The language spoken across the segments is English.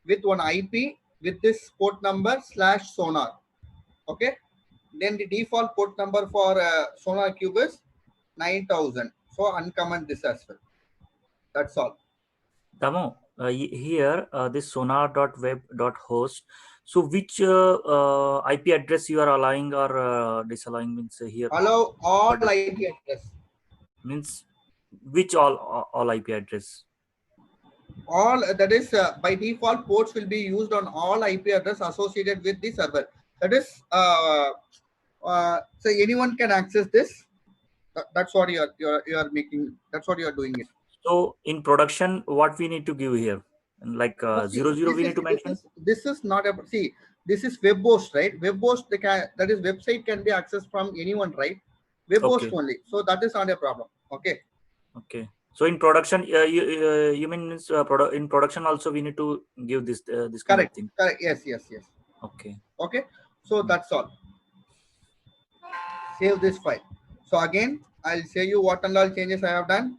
with one IP with this port number / sonar. Okay. Then the default port number for Sonar Cube is 9000. So uncomment this as well. That's all. Damo, here this sonar.web.host. So which IP address you are allowing or disallowing means here? Allow all IP address. Means which all IP address? All that is by default ports will be used on all IP address associated with the server. That is so anyone can access this. That's what you are making. That's what you are doing it. So in production, what we need to give here? Like See, 00 we need to mention. This is not a see. This is web host, right? Web host that is website can be accessed from anyone, right? Web host Okay. only. So that is not a problem. Okay. Okay. So in production, you mean means in production also we need to give this this kind of Correct. thing. Correct. Yes. Okay. Okay. So that's all. Save this file. So again, I'll show you what and all changes I have done.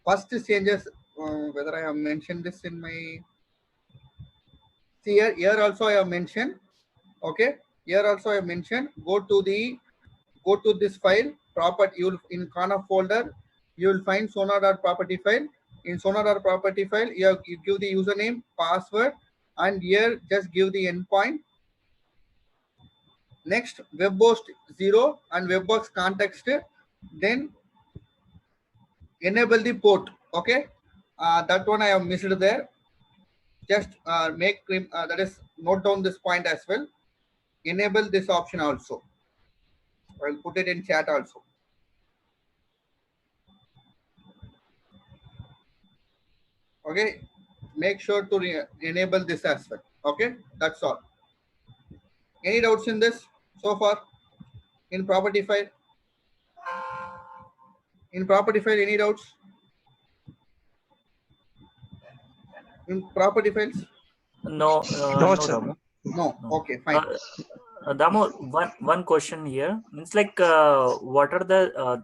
First changes, whether I have mentioned this in my. See here also I have mentioned. Okay. Here also I have mentioned. Go to this file. Property. You'll in Kana folder. You will find sonar.property file. In sonar.property file, you give the username, password, and here just give the endpoint. Next, webhost 0 and webbox context. Then enable the port. Okay, that one I have missed there. Just that is note down this point as well. Enable this option also. I'll put it in chat also. Okay, make sure to enable this as well. Okay, that's all. Any doubts in this so far? In property file? In property file, any doubts? In property files? No, No, no, sir. Damo. No. No. Okay, fine. Damo, one question here. It's like what are the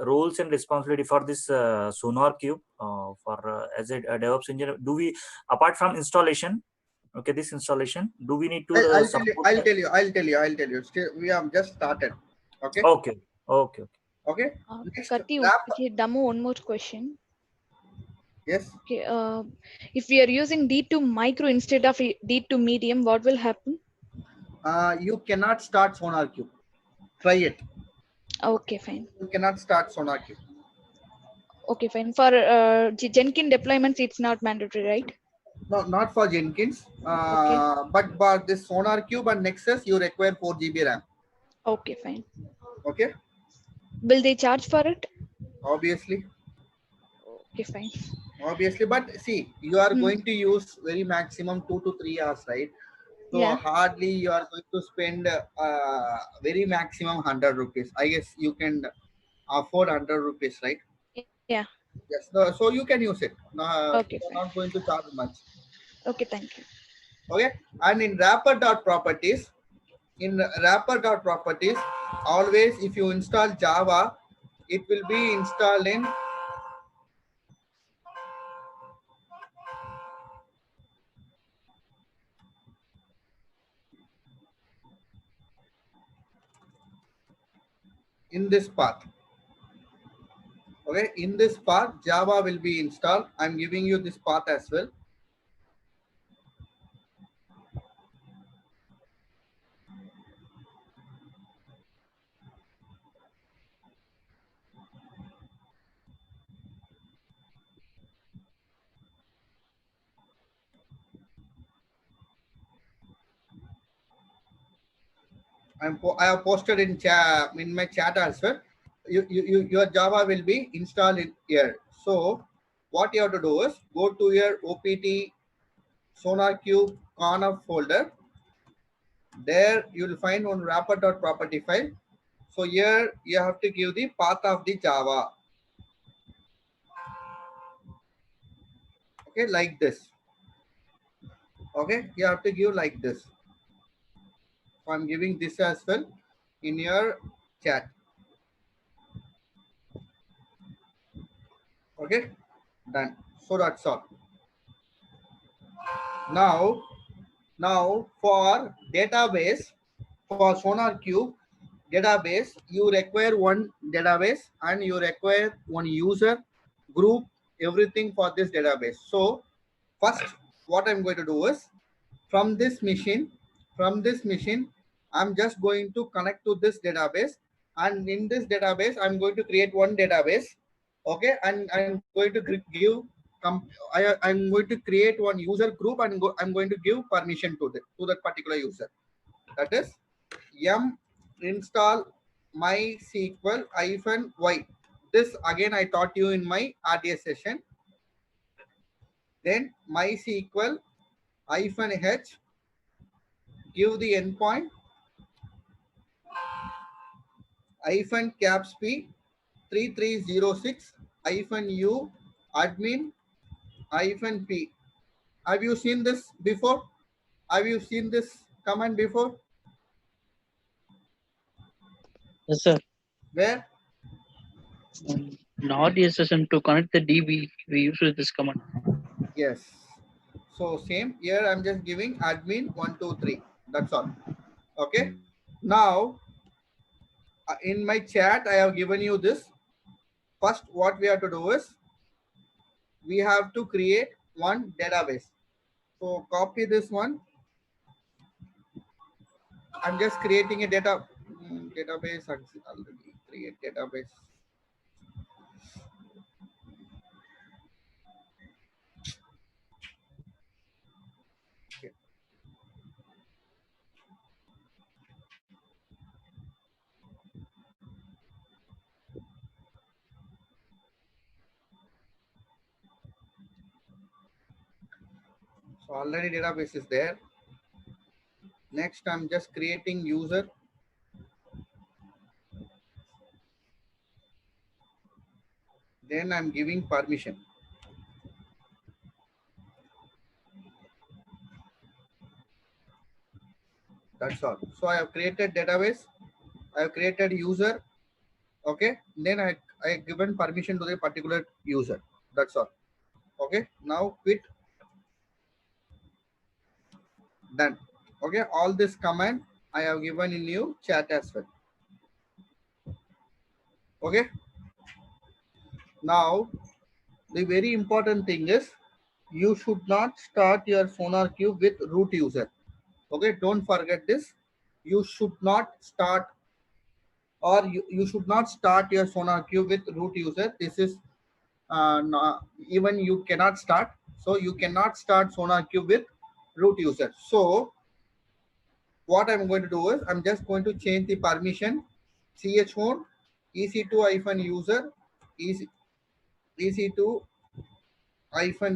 roles and responsibility for this Sonar Cube for as a DevOps engineer? Do we, apart from installation, okay, this installation, do we need to I'll tell you. support? I'll tell you. Still, we have just started. Okay. Okay. Okay. Okay. Next, Kati, wrap. okay, Damo, one more question. Yes. Okay, if we are using D2 micro instead of D2 medium, what will happen? You cannot start Sonar Cube. Try it. Okay, fine. You cannot start Sonar Cube. Okay, fine. For Jenkins deployments, it's not mandatory, right? No, not for Jenkins. Okay. But for this Sonar Cube and Nexus, you require 4 GB RAM. Okay, fine. Okay. Will they charge for it? Obviously. Okay, fine. Obviously, but see, you are going to use very maximum 2 to 3 hours, right? So Yeah. hardly you are going to spend very maximum 100 rupees. I guess you can afford 100 rupees, right? Yeah. Yes. No, so you can use it. Okay, You're fine. not going to charge much. Okay, thank you. Okay. And in wrapper.properties, always if you install Java, it will be installed in this path. Okay, in this path, Java will be installed. I'm giving you this path as well. I have posted in my chat as well. Your Java will be installed in here. So what you have to do is go to your OPT SonarQube Kana folder. There you will find one wrapper.property file. So here you have to give the path of the Java. Okay, like this. Okay, you have to give like this. So I'm giving this as well in your chat. Okay, done. So that's all. Now for database, for Sonar Cube database, you require one database and you require one user group, everything for this database. So first, what I'm going to do is from this machine, I'm just going to connect to this database, and in this database, I'm going to create one database. Okay, and I'm going to give I'm going to create one user group and I'm going to give permission to that particular user. That is yum install mysql -y. This again I taught you in my RDS session. Then mysql -h, give the endpoint -caps p 3306 -u admin -p. Have you seen this before? Have you seen this command before? Yes, sir. Where? In RDS session to connect the DB, we use this command. Yes. So same here. I'm just giving admin 123. That's all. Okay. Now in my chat, I have given you this. First, what we have to do is we have to create one database. So copy this one. I'm just creating a database. Already create database. Okay. So already database is there. Next, I'm just creating user. Then I'm giving permission. That's all. So I have created database. I have created user. Okay. Then I given permission to the particular user. That's all. Okay. Now quit. Done. Okay. All this command I have given in your chat as well. Okay. Now the very important thing is you should not start your Sonar Cube with root user. Okay. Don't forget this. You should not start, or you should not start your Sonar Cube with root user. This is even you cannot start. So you cannot start Sonar Cube with root user. So what I'm going to do is I'm just going to change the permission chmod ec2-user ec2-user ec2-user.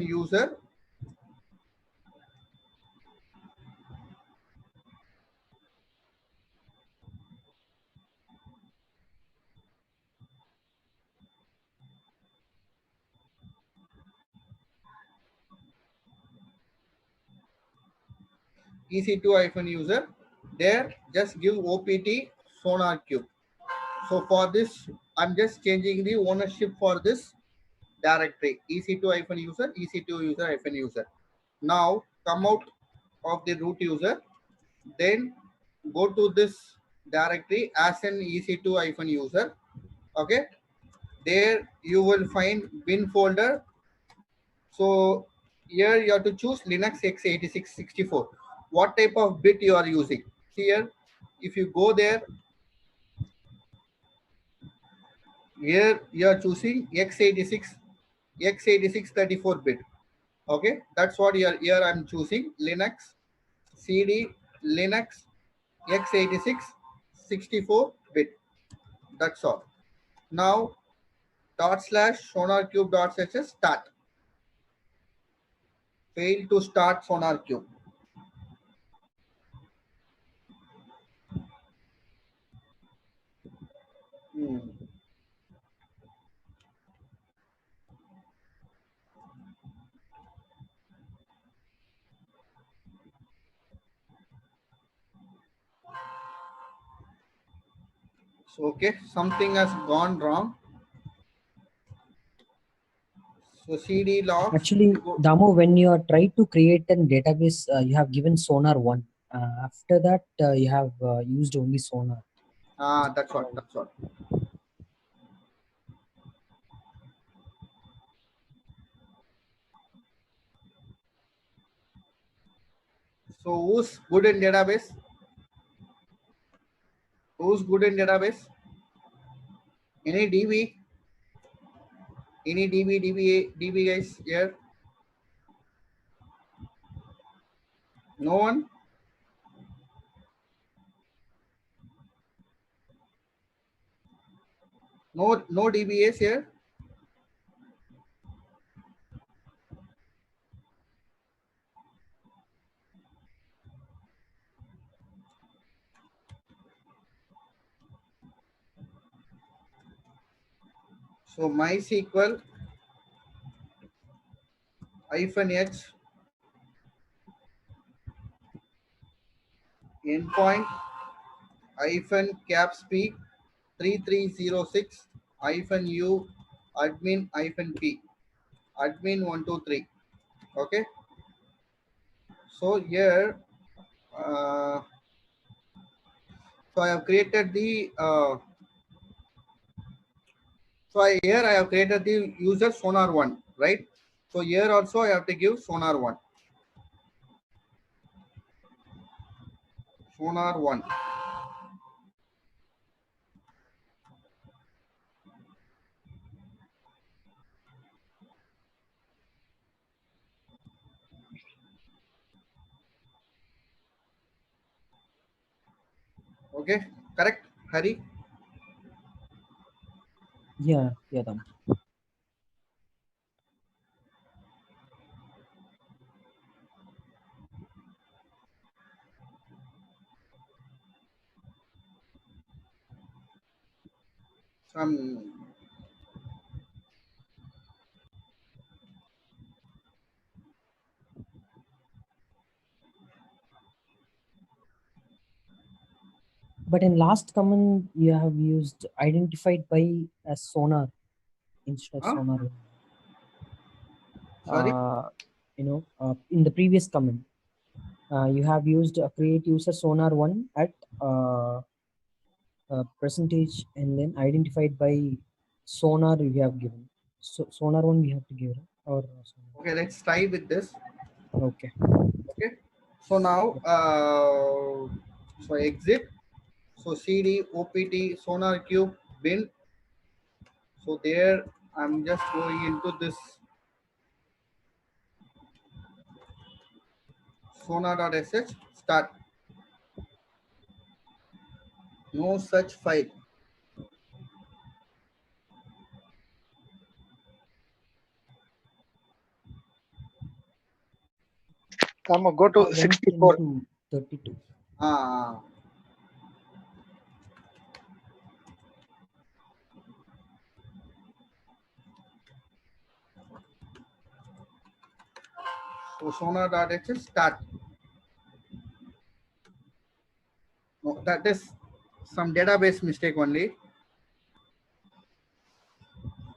There just give opt Sonar Cube. So for this I'm just changing the ownership for this directory ec2-user ec2-user-user. Now come out of the root user, then go to this directory as an ec2-user. Okay, there you will find bin folder. So here you have to choose Linux x86 64. What type of bit you are using? Here if you go there, here you are choosing x86 34 bit. Okay, that's what here I'm choosing Linux CD Linux x86 64 bit. That's all. Now /sonarcube.sh start. Fail to start Sonar Cube. So okay, something has gone wrong. So CD logs. Actually, you go- Damu, when you are trying to create a database, you have given Sonar 1. After that, you have used only Sonar. That's what. That's what. So who's good in database? Who's good in database? Any DB? Any DB guys here? No one? No DBAs here? So MySQL -h endpoint -capsp 3306 -u admin -p admin 123. Okay. So here, so I have created the here I have created the user Sonar 1, right? So here also I have to give Sonar 1. Sonar 1. Okay, correct, Hari? Yeah, Damu. Some But in last command, you have used identified by as Sonar instead of huh? Sonar. Sorry. In the previous comment, you have used create user Sonar 1 at percentage and then identified by Sonar you have given. So Sonar 1 we have to give, or Okay, let's try with this. okay. Okay. So now, so exit. So CD OPT Sonar Cube bin. So there I'm just going into this sonar.sh start. No such file. Go to Went 64. into 32. Ah, so sonar.sh start. No, that is some database mistake only.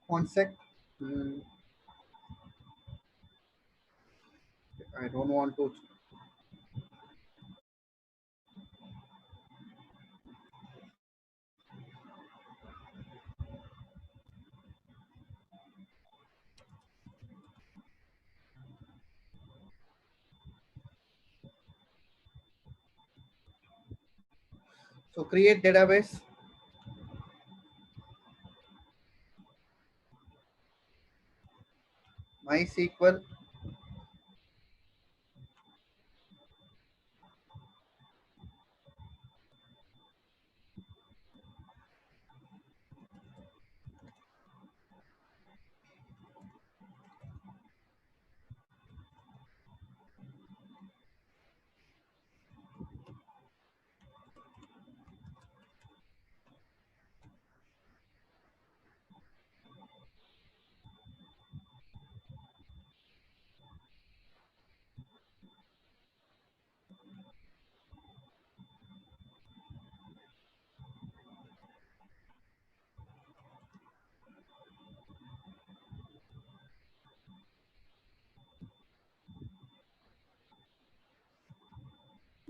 One sec. Hmm, I don't want to. So create database. MySQL.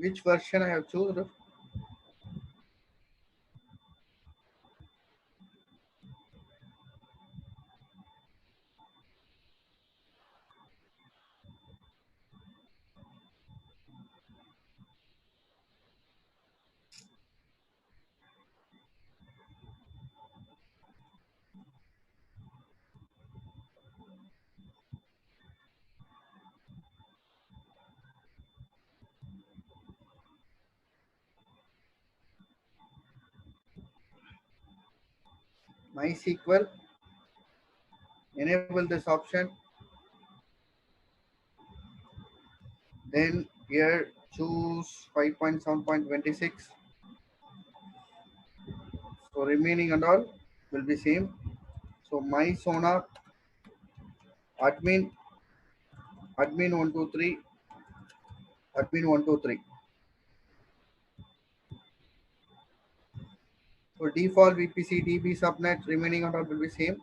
Which version I have chosen? MySQL. Enable this option. Then here choose 5.7.26. So remaining and all will be same. So my Sonar admin 123 admin 123. So default VPC DB subnet remaining and all will be same.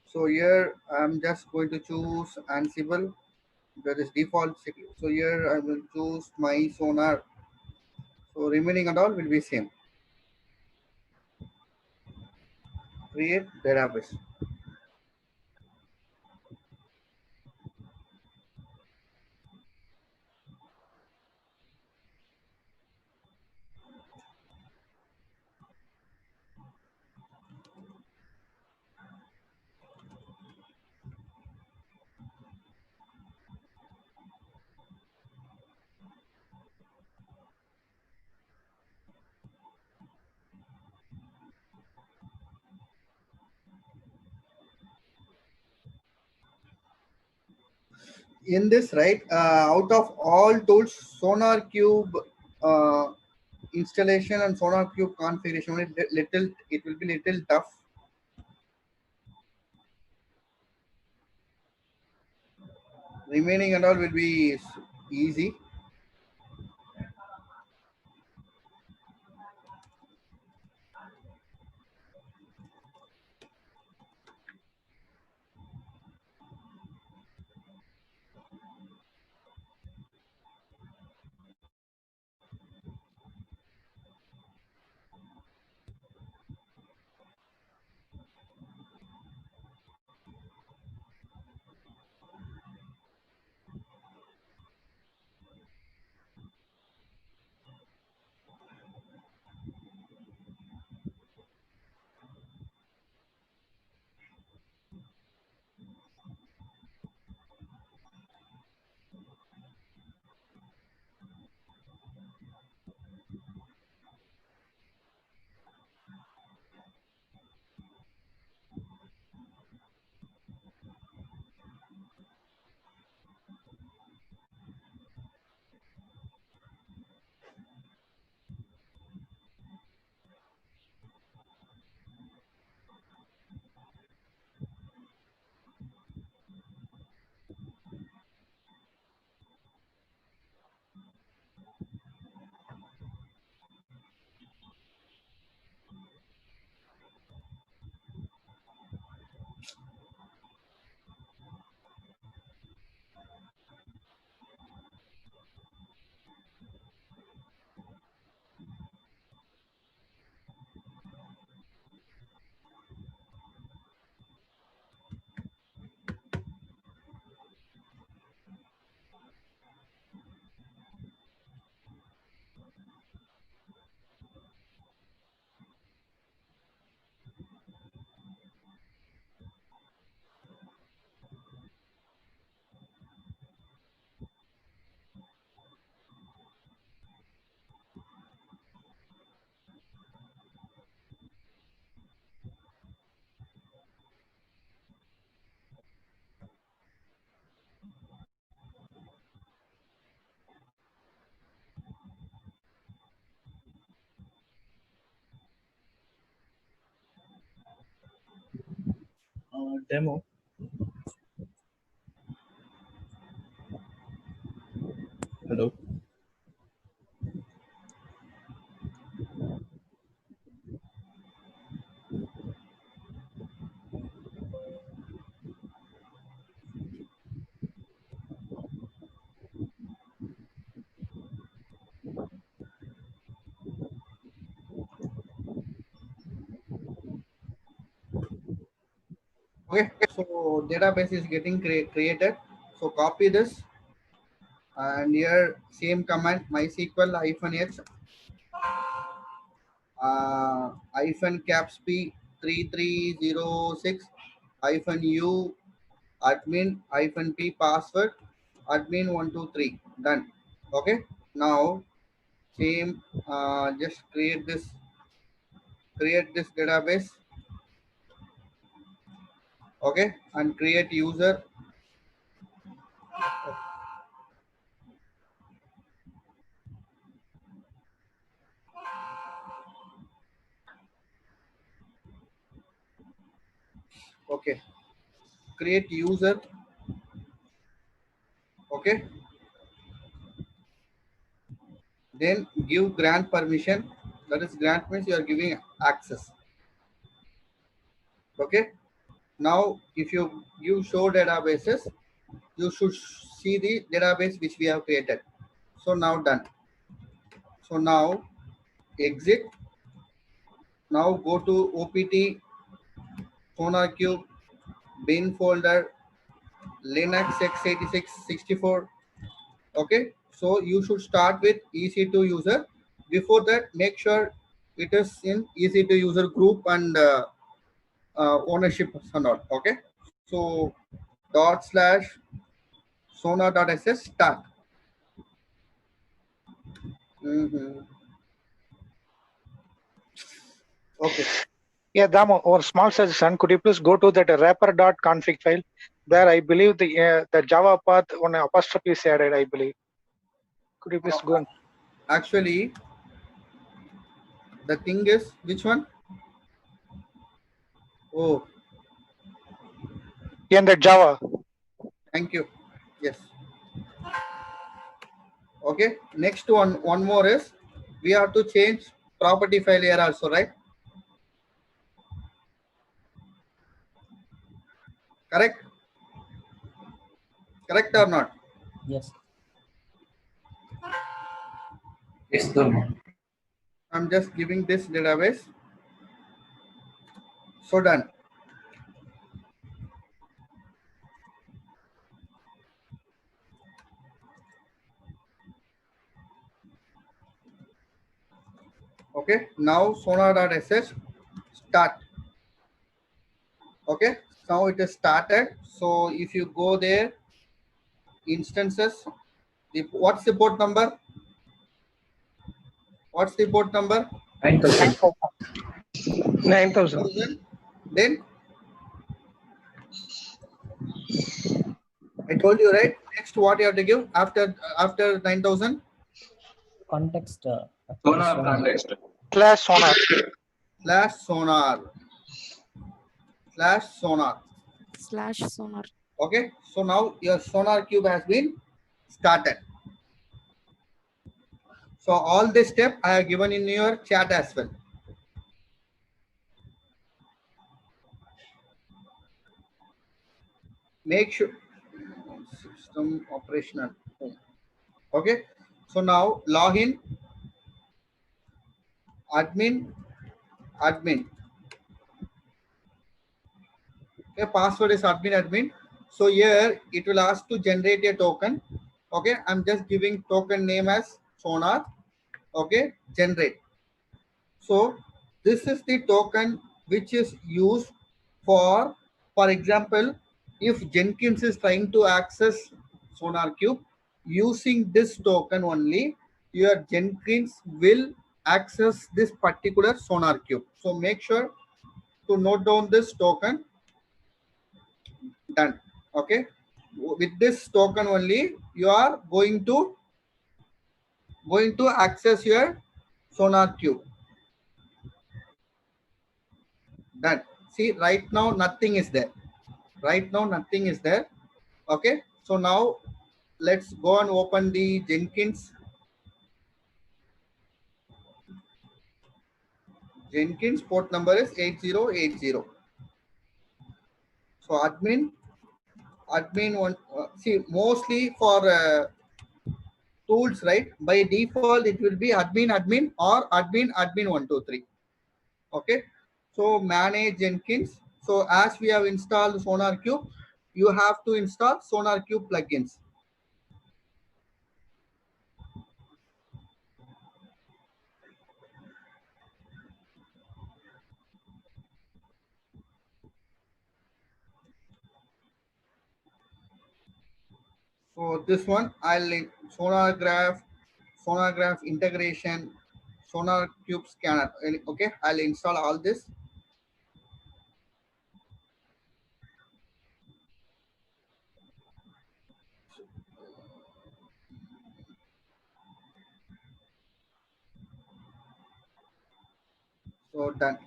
So here I'm just going to choose Ansible. That is default. So here I will choose my Sonar. So remaining and all will be same. Create database. In this, right, out of all tools, Sonar Cube uh, installation and Sonar Cube configuration, it will be little tough. Remaining and all will be easy. Demo. Hello. Okay, so database is getting created. So copy this, and here same command MySQL -h hyphen caps p 3306 -u admin -p password admin 123 done. Okay, now same just create this database. Okay, and create user. Okay, create user. Okay, then give grant permission. That is, grant means you are giving access. Okay, now if you give show databases, you should see the database which we have created. So now done. So now exit. Now go to OPT SonarQube bin folder Linux x86 64. Okay, so you should start with EC2 user. Before that, make sure it is in EC2 user group and ownership and all. Okay, so /sonar.ss start. Okay. Yeah, Damo, or small suggestion. Could you please go to that wrapper.config file? There, I believe the Java path on apostrophe is added, I believe. Could you please go? Actually, the thing is, which one? Oh, In the Java. thank you. Yes. Okay. Next one more is we have to change property file here also, right? Correct? Correct or not? Yes. Yes, Dharma. I'm just giving this database. So done. Okay. Now sonar.sh start. Okay. Now it is started. So if you go there, instances, what's the port number? What's the port number? 9,000. 9,000. Then I told you, right? Next, what you have to give after 9,000? Context. Sonar context. / sonar. /sonar. Okay, so now your SonarQube has been started. So all this step I have given in your chat as well. Make sure system operational. Okay, so now login, admin. Okay, password is admin. So here it will ask to generate a token. Okay, I'm just giving token name as Sonar. Okay, generate. So this is the token which is used for example, if Jenkins is trying to access SonarQube, using this token only, your Jenkins will access this particular SonarQube. So make sure to note down this token. Done. Okay, with this token only you are going to access your SonarQube. Done. See, right now nothing is there. Okay, so now let's go and open the Jenkins. Jenkins port number is 8080. So admin one. See, mostly for tools, right? By default, it will be admin or admin 123. Okay, so manage Jenkins. So as we have installed Sonar Cube, you have to install Sonar Cube plugins. So this one, I'll link Sonargraph integration, Sonar Cube scanner. Okay, I'll install all this. So done.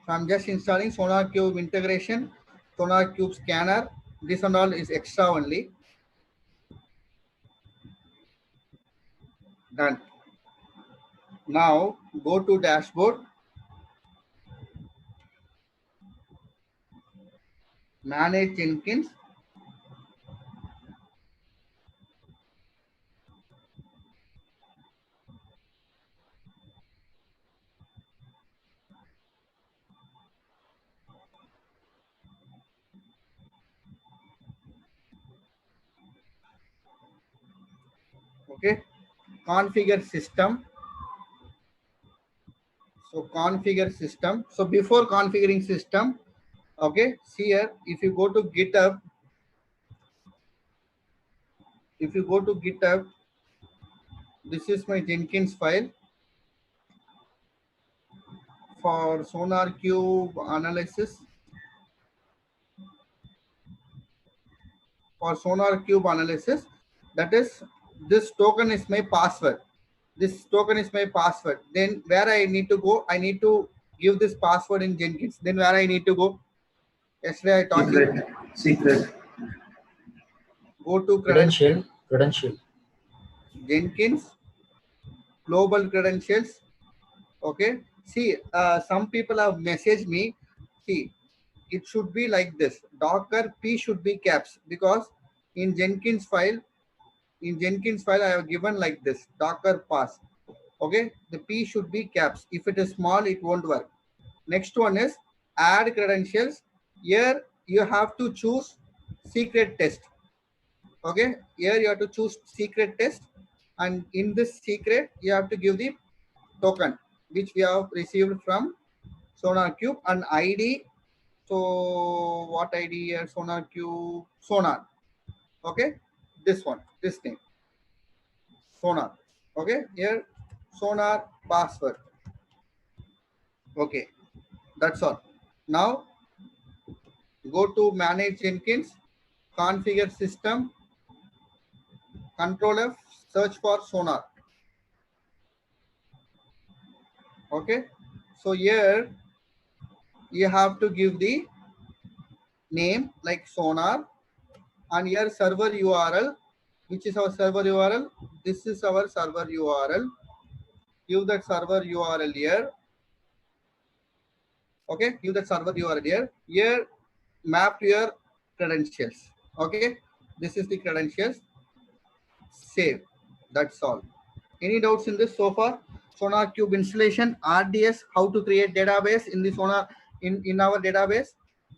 So I'm just installing Sonar Cube integration, Sonar Cube scanner. This and all is extra only. Done. Now go to dashboard, manage Jenkins. Okay, configure system. So configure system. So before configuring system, okay, see here, if you go to GitHub, this is my Jenkins file for Sonar Cube analysis. For Sonar Cube analysis, that is, this token is my password. This token is my password. Then where I need to go, I need to give this password in Jenkins. Then where I need to go? Yesterday I taught you. Secret. Go to Credential. Jenkins, global credentials. Okay. See, some people have messaged me. See, it should be like this. Docker P should be caps, because in Jenkins file, I have given like this, Docker pass. Okay, the P should be caps. If it is small, it won't work. Next one is add credentials. Here you have to choose secret test. Okay, here you have to choose secret test, and in this secret you have to give the token which we have received from Sonar Cube and ID. So what ID here? Sonar Cube, Sonar. Okay, this one, this name, Sonar. Okay, here Sonar password. Okay, that's all. Now go to manage Jenkins, configure system, Control F, search for Sonar. Okay, so here you have to give the name like Sonar, and here server URL. Which is our server URL? This is our server URL. Give that server URL here. Okay, give that server URL here. Here map your credentials. Okay, this is the credentials. Save. That's all. Any doubts in this so far? Sonar Cube installation, RDS, how to create database in the Sonar in our database.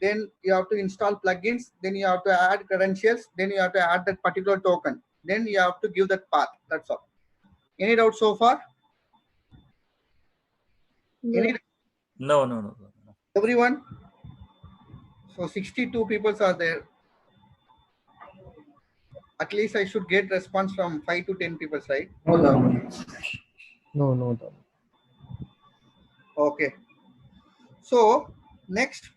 Then you have to install plugins. Then you have to add credentials. Then you have to add that particular token. Then you have to give that path. That's all. Any doubts so far? Any? No. Everyone? So 62 people are there. At least I should get response from 5 to 10 people, right? No. Okay. So next,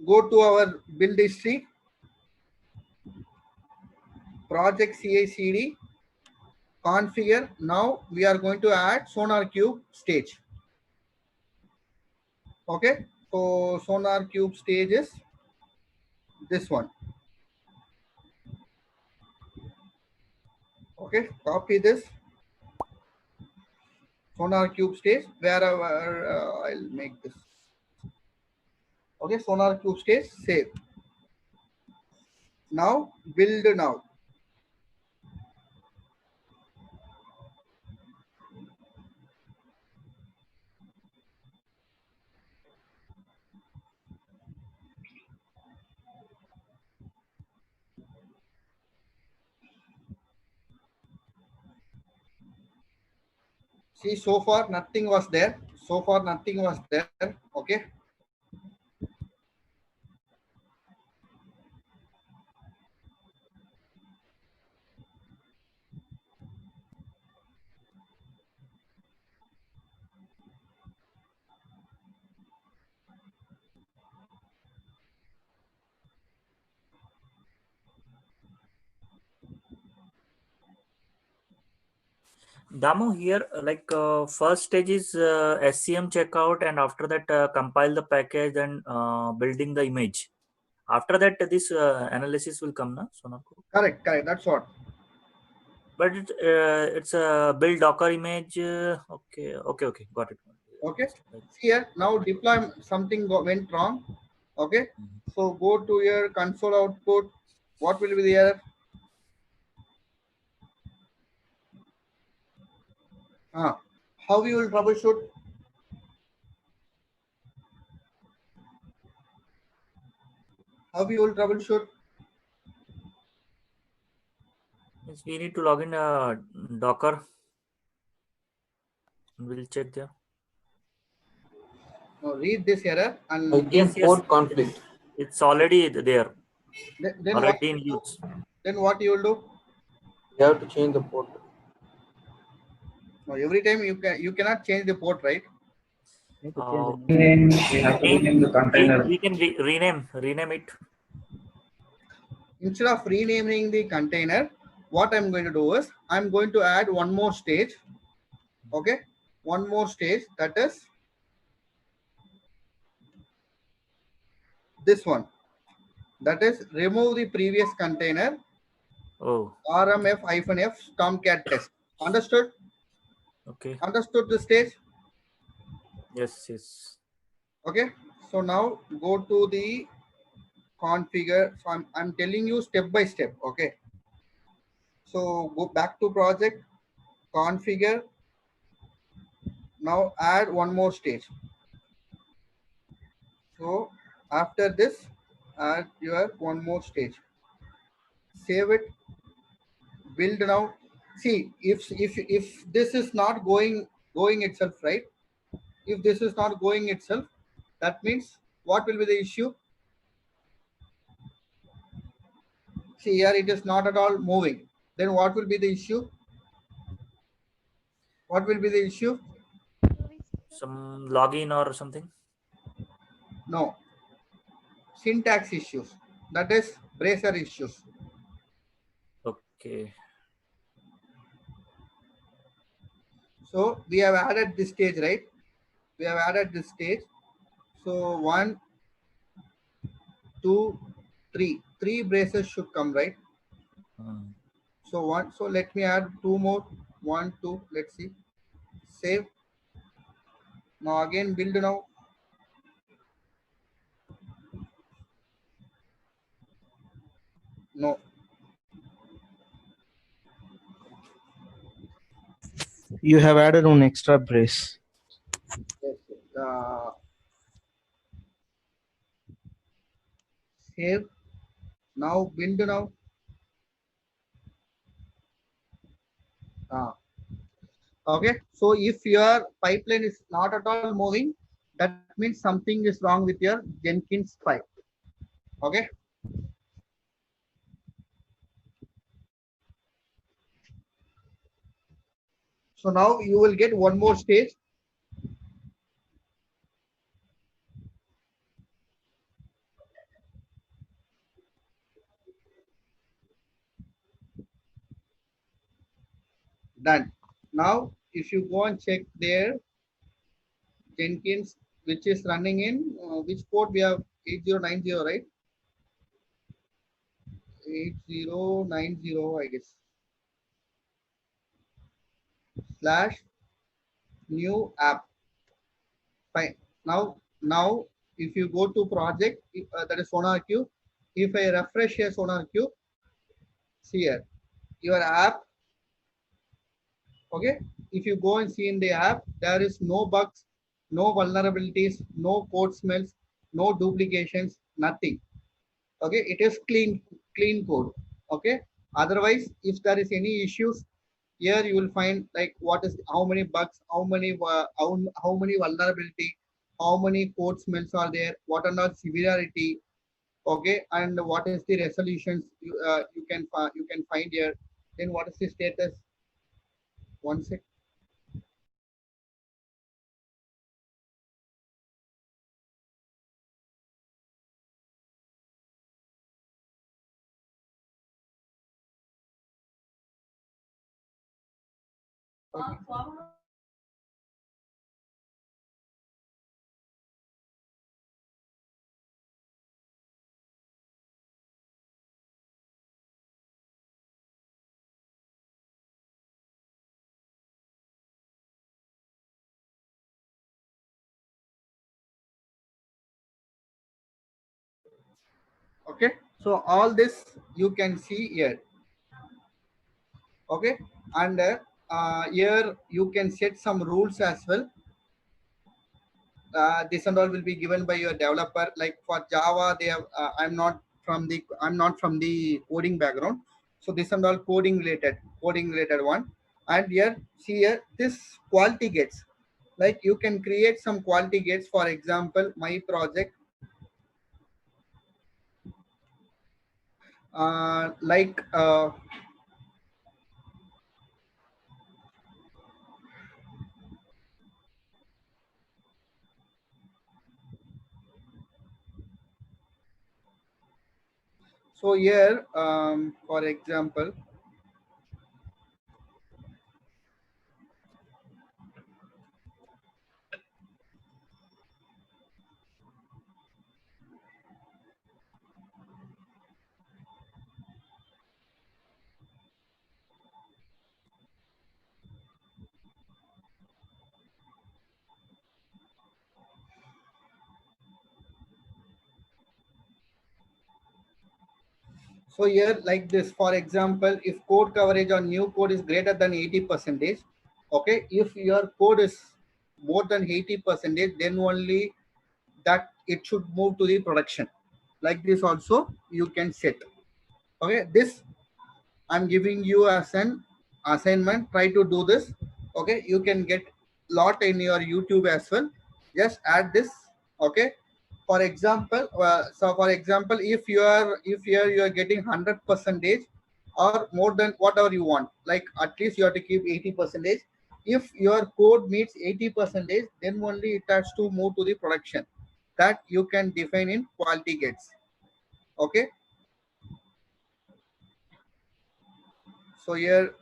go to our build history, project CI/CD, configure. Now we are going to add Sonar Cube stage. Okay. So Sonar Cube stage is this one. Okay. Copy this. Sonar Cube stage, wherever I'll make this. Okay, Sonar Cube stage, save. Now build now. See, so far nothing was there. So far nothing was there. Okay. Damu here, first stage is SCM checkout, and after that compile the package and building the image. After that, this analysis will come, na Sonar? Correct. That's what. But it's a build Docker image. Okay, got it. Okay. See here, now deploy something went wrong. Okay. So go to your console output. What will be the error? How you will troubleshoot? How you will troubleshoot? Means we need to log in Docker. We'll check there. Now read this error and Again, port conflict. It's already there. then what? Already in use. Then what you will do? You have to change the port. Now every time you cannot change the port, right? You need to change the name. We have to rename the container. We can rename it. Instead of renaming the container, what I'm going to do is I'm going to add one more stage. Okay, one more stage, that is this one. That is remove the previous container. Oh, RMF-F Tomcat test. Understood? okay. Understood the stage? Yes. Okay. So now go to the configure. So I'm telling you step by step. Okay. So go back to project, configure. Now add one more stage. So after this, add your one more stage. Save it. Build now. See, if this is not going itself, right? If this is not going itself, that means what will be the issue? See here, it is not at all moving. Then what will be the issue? What will be the issue? Some login or something. No. Syntax issues. That is bracer issues. Okay. So we have added this stage, right? We have added this stage. So 1, 2, 3. 3 braces should come, right? So one. So let me add 2 more. 1, 2. Let's see. Save. Now again build now. No. You have added one extra brace. Yes. Save. Now build now. Okay. So if your pipeline is not at all moving, that means something is wrong with your Jenkins file. Okay. So now you will get one more stage. Done. Now, if you go and check there, Jenkins, which is running in which port we have 8090, right? 8090, I guess. /new app. Fine. Now, if you go to project, that is SonarQube. If I refresh here SonarQube, see here, your app. Okay. If you go and see in the app, there is no bugs, no vulnerabilities, no code smells, no duplications, nothing. Okay. It is clean code. Okay. Otherwise, if there is any issues, Here you will find like what is how many bugs, how many vulnerability, how many code smells are there, what are not severity, okay, and what is the resolutions you can find here. Then what is the status? One sec. Okay. Okay, so all this you can see here. Okay, and here you can set some rules as well. This and all will be given by your developer. Like for Java, they have I'm not from the coding background, so this and all coding related one. And here, see here, this quality gates, like you can create some quality gates. For example, my project, like so here, for example, so here like this, for example, if code coverage on new code is greater than 80%, okay, if your code is more than 80%, then only that it should move to the production. Like this also you can set. Okay, this I'm giving you as an assignment. Try to do this. Okay, you can get lot in your YouTube as well. Just add this. Okay. For example, if you are getting 100% or more than whatever you want, like at least you have to keep 80%. If your code meets 80%, then only it has to move to the production. That you can define in quality gates. Okay. So here,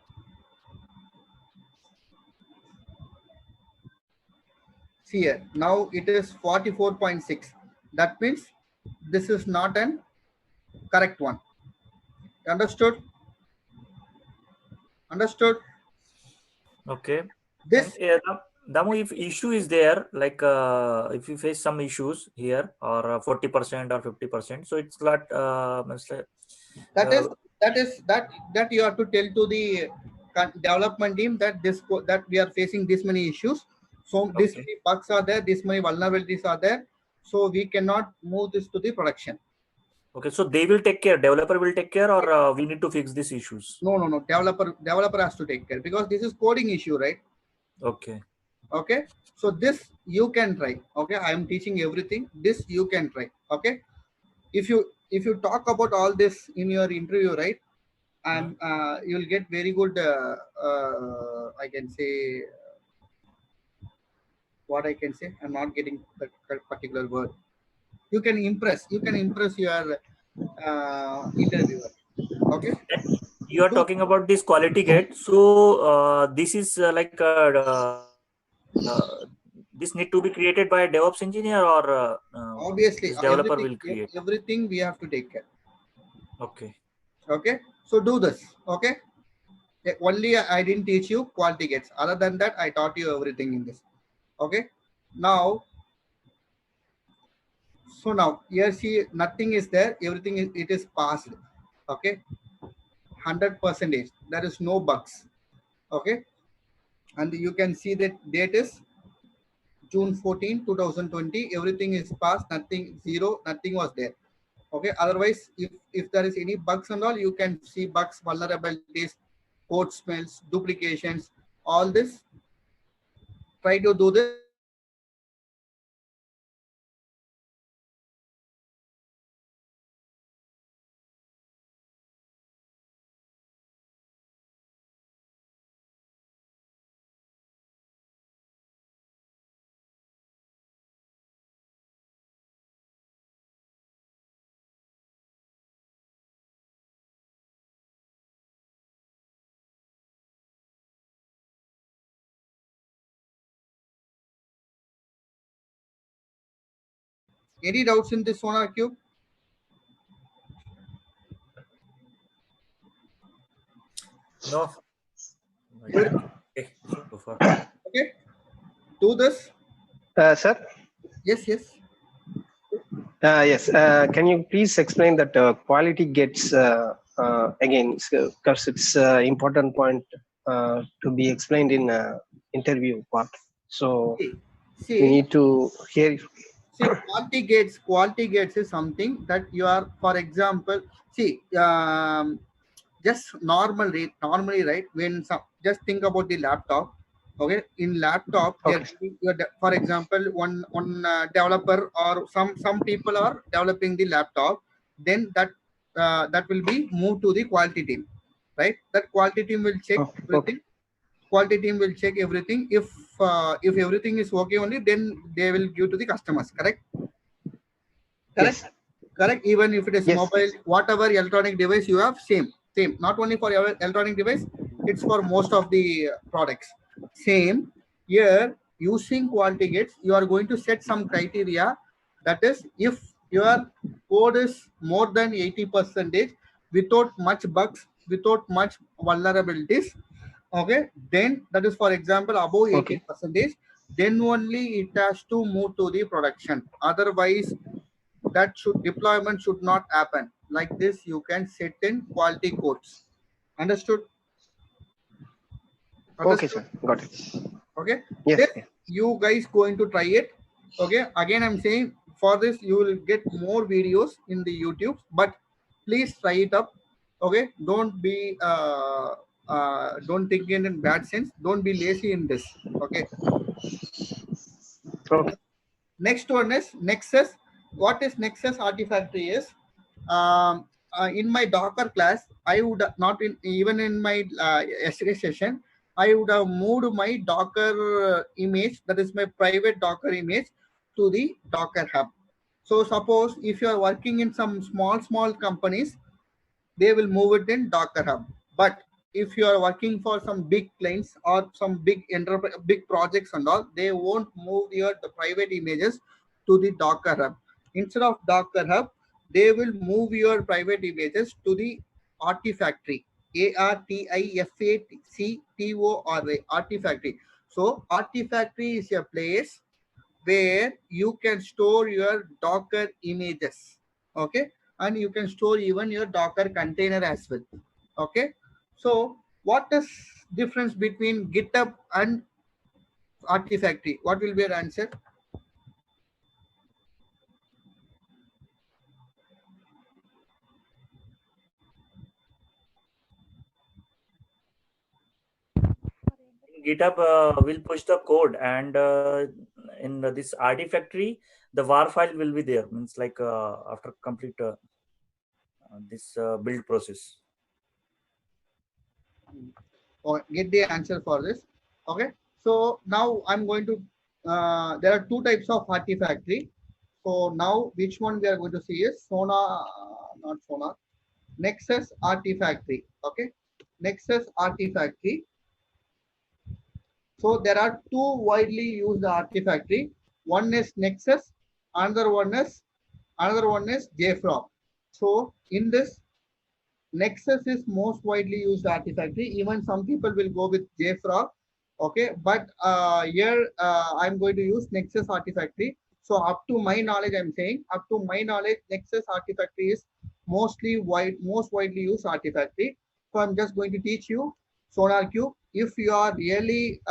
see here, now it is 44.6. That means this is not an correct one. Understood? Understood? Okay. This, And Damu, if issue is there, like if you face some issues here, or 40% or 50%, so it's not that you have to tell to the development team that that we are facing this many issues. So this okay. many bugs are there, this many vulnerabilities are there. So we cannot move this to the production. Okay, so they will take care. Developer will take care, or we need to fix these issues. No. Developer has to take care because this is coding issue, right? Okay. Okay, so this you can try. Okay, I am teaching everything. This you can try. Okay, if you talk about all this in your interview, right, and you'll get very good. I can say what I can say. I'm not getting that particular word. You can impress. You can impress your interviewer. Okay. You are talking about this quality gate. So this is this need to be created by a DevOps engineer, or Obviously, this developer will create. everything we have to take care. Okay. Okay. So do this. Okay. Only I didn't teach you quality gates. Other than that, I taught you everything in this. Okay. Now, so now here see nothing is there. Everything is it is passed. Okay. 100%. There is no bugs. Okay. And you can see that date is June 14, 2020. Everything is passed. Nothing zero. Nothing was there. Okay. Otherwise, if there is any bugs and all, you can see bugs, vulnerabilities, code smells, duplications, all this. Try to do this. Any doubts in this SonarQube? No. Good. Okay, so far. Okay. Do this. Sir? Yes, yes. Yes. Can you please explain that quality gets again, because it's important point to be explained in interview part. So See, we need to hear. see, quality gates is something that you are, for example, see, just normally, right? When some, just think about the laptop. Okay, in laptop, Okay. for example, one developer or some people are developing the laptop. Then that will be moved to the quality team, right? That quality team will check everything. Quality team will check everything. If everything is okay only, then they will give to the customers. Correct? Correct. Yes. Correct. Even if it is Yes, mobile, yes. whatever electronic device you have, same. Not only for your electronic device, it's for most of the products. Same. Here, using quality gates, you are going to set some criteria. That is, if your code is more than 80% without much bugs, without much vulnerabilities, okay, then that is, for example, above 80%, then only it has to move to the production. Otherwise, that deployment should not happen. Like this, you can set in quality codes. Understood? Okay, sir. Got it. Okay. Yes. This, Yes. you guys going to try it. Okay. Again, I'm saying for this, you will get more videos in the YouTube, but please try it up. Okay. Don't be don't think in bad sense. Don't be lazy in this. Okay. Okay. Next one is Nexus. What is Nexus Artifactory is? In my Docker class, I would not even in my yesterday session, I would have moved my Docker image, that is my private Docker image, to the Docker Hub. So suppose if you are working in some small companies, they will move it in Docker Hub. But if you are working for some big clients or some big projects and all, they won't move the private images to the Docker Hub. Instead of Docker Hub, they will move your private images to the Artifactory. Artifactory. Artifactory. So Artifactory is a place where you can store your Docker images. Okay, and you can store even your Docker container as well. Okay, so what is difference between GitHub and Artifactory? What will be your answer? GitHub will push the code, and in this Artifactory, the var file will be there. Means like after complete this build process. Or get the answer for this. Okay, so now I'm going to. There are two types of Artifactory. So now which one we are going to see is not Sonar, Nexus Artifactory. Okay, Nexus Artifactory. So there are two widely used Artifactory. One is Nexus, another one is JFrog. So in this, Nexus is most widely used Artifactory. Even some people will go with JFrog. Okay, but here I'm going to use Nexus Artifactory. So up to my knowledge, I'm saying up to my knowledge, Nexus Artifactory is most widely used Artifactory. So I'm just going to teach you SonarQube. If you are really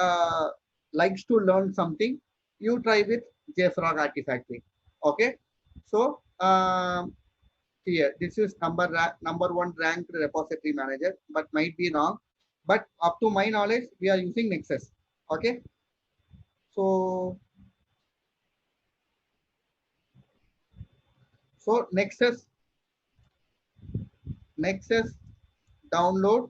likes to learn something, you try with JFrog Artifactory. Okay, so here this is number one ranked repository manager, but might be wrong. but up to my knowledge, we are using Nexus. Okay. So Nexus download.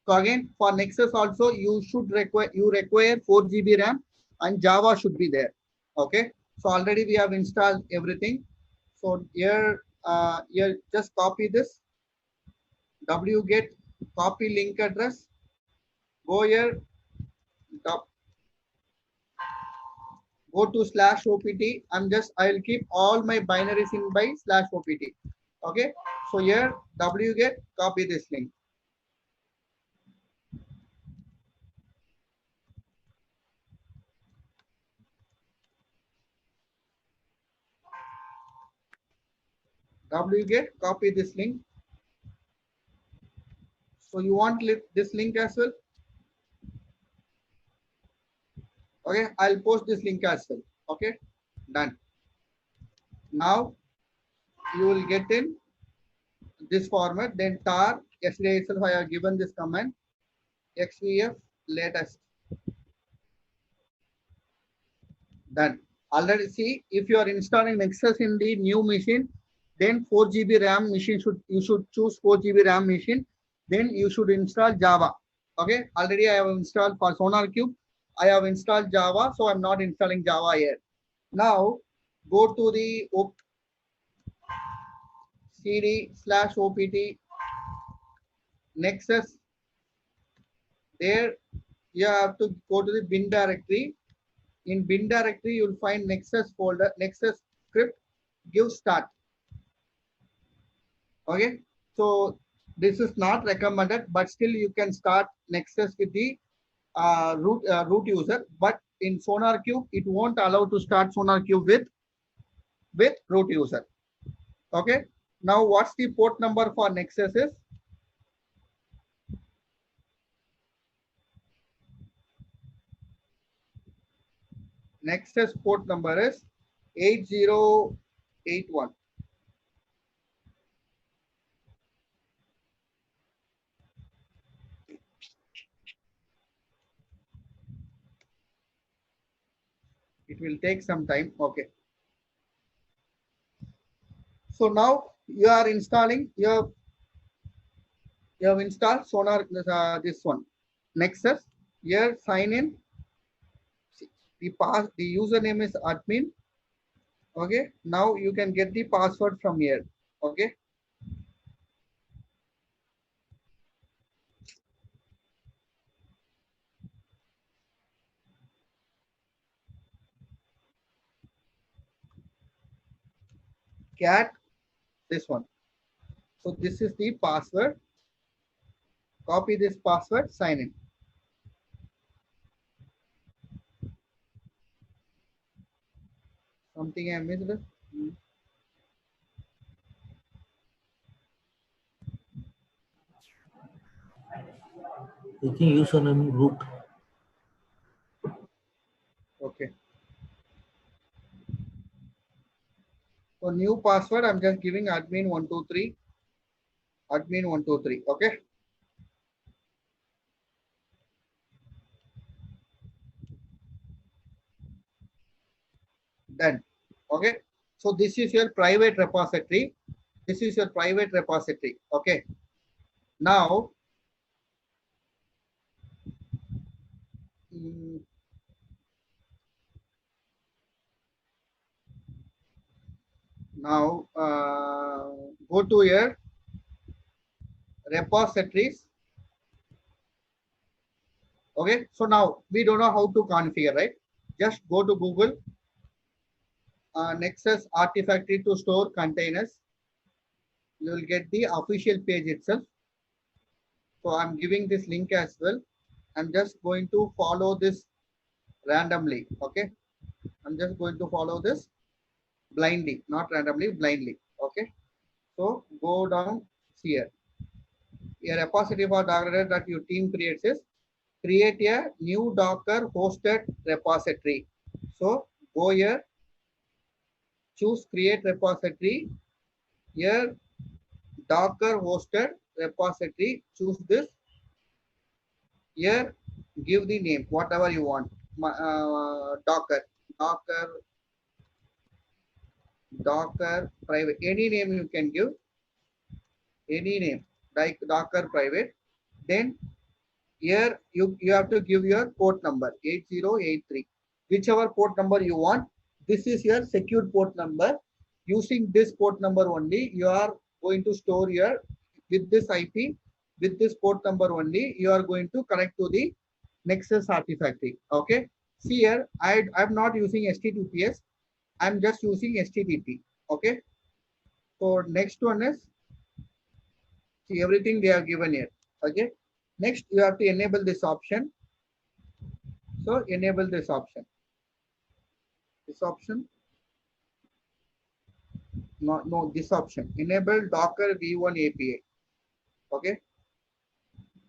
So again, for Nexus also, you require 4 GB RAM and Java should be there. Okay. So already we have installed everything. So here just copy this wget copy link address. Go here, go to /opt. I'll keep all my binaries in by /opt. Okay. So here wget copy this link. wget copy this link. So you want this link as well. Okay, I'll post this link as well. Okay, done. Now you will get in this format. Then tar, yesterday itself I have given this command, xvf latest. Done. Already see, if you are installing Nexus in the new machine, then 4 GB RAM machine you should choose 4 GB RAM machine. Then you should install Java. Okay, already I have installed for SonarQube. I have installed Java, so I'm not installing Java here. Now go to the cd /opt Nexus. There you have to go to the bin directory. In bin directory, you'll find Nexus folder, Nexus script, give start. Okay, so this is not recommended, but still you can start Nexus with the root user. But in SonarQube, it won't allow to start SonarQube with root user. Okay, now what's the port number for Nexus is? Nexus port number is 8081. It will take some time. Okay. So now you are installing you have installed Sonar, this one Nexus. Here sign in. The username is admin. Okay. Now you can get the password from here. Okay. Cat this one. So this is the password. Copy this password, sign in. Something I missed. I think username root. Okay. So new password, I'm just giving admin123. Admin123. Okay. Done. Okay. So this is your private repository. This is your private repository. Okay. Now, go to your repositories. Okay. So now we don't know how to configure, right? Just go to Google. Nexus Artifactory to store containers. You will get the official page itself. So I'm giving this link as well. I'm just going to follow this randomly. Okay. I'm just going to follow this blindly, not randomly, blindly. Okay. So go down here. A repository for Docker that your team creates is create a new Docker hosted repository. So go here, choose create repository. Here Docker hosted repository. Choose this. Here, give the name, whatever you want. Docker private. Any name you can give. Any name like Docker private. Then here you have to give your port number 8083. Whichever port number you want. This is your secure port number. Using this port number only, you are going to store your with this IP, with this port number only, you are going to connect to the Nexus Artifactory. Okay. See here, I'm not using HTTPS. I'm just using HTTP. Okay. So next one is, see everything they are given here. Okay. Next, you have to enable this option. So enable this option. This option. No, this option. Enable Docker V1 API. Okay.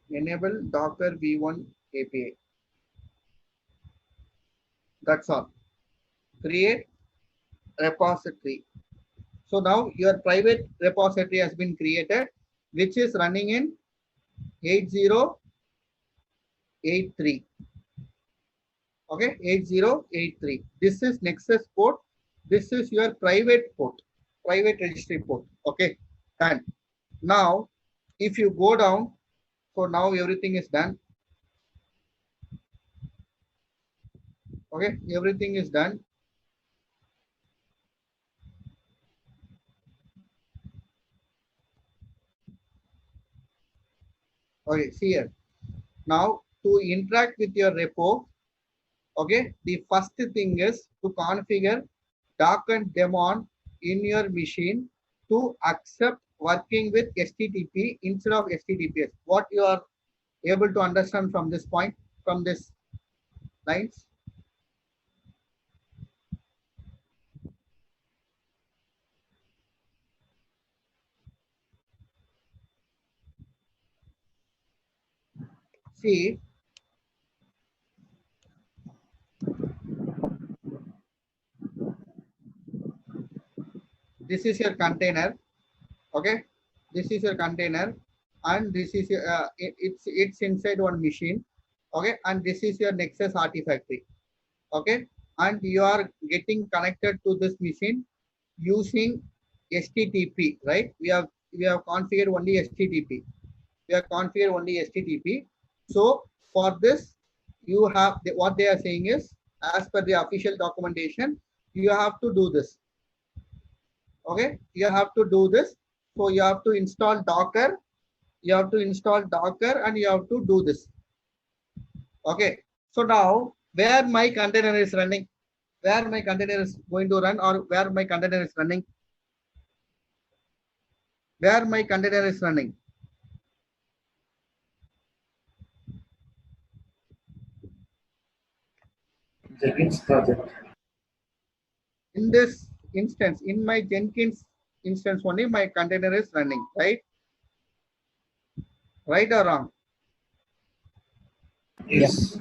Enable Docker V1 API. That's all. Create repository. So now your private repository has been created, which is running in 8083. Okay, 8083. This is Nexus port. This is your private port, private registry port. Okay, done. Now, if you go down, so now everything is done. Okay, everything is done. Okay, see here. Now to interact with your repo, okay, the first thing is to configure Docker daemon in your machine to accept working with HTTP instead of HTTPS. What you are able to understand from this point, from this lines? See, this is your container. Okay, this is your container, and this is your, it's inside one machine. Okay, and this is your Nexus Artifactory. Okay, and you are getting connected to this machine using HTTP, right? We have configured only HTTP. We have configured only HTTP. So for this, you have what they are saying is, as per the official documentation, you have to do this. Okay, you have to do this. So you have to install Docker. You have to install Docker, and you have to do this. Okay. So now, where my container is running, where my container is going to run, or where my container is running, where my container is running. Jenkins project. In this instance, in my Jenkins instance only, my container is running, right? Right or wrong? Yes.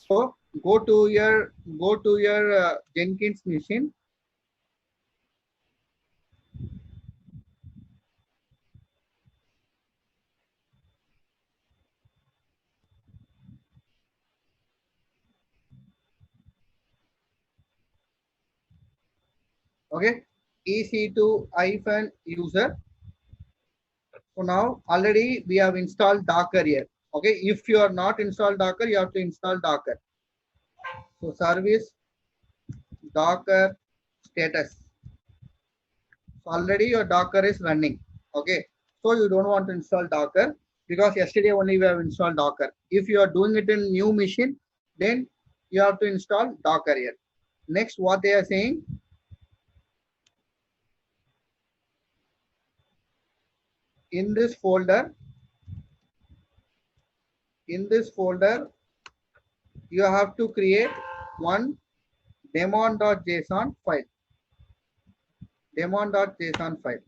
So go to your Jenkins machine. Okay, EC2-user. So now already we have installed Docker here. Okay, if you are not installed Docker, you have to install Docker. So service Docker status. So already your Docker is running. Okay, so you don't want to install Docker because yesterday only we have installed Docker. If you are doing it in new machine, then you have to install Docker here. Next, what they are saying, in this folder, you have to create one daemon.json file. Daemon.json file.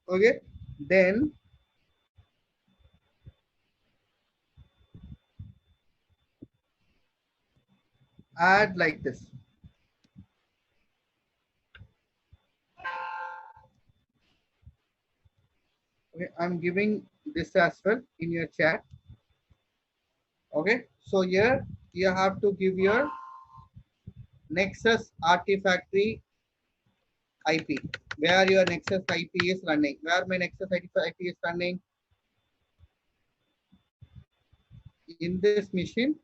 Okay, then add like this. Okay, I'm giving this as well in your chat. Okay, so here you have to give your Nexus Artifactory IP, where your Nexus IP is running. Where my Nexus IP is running? In this machine,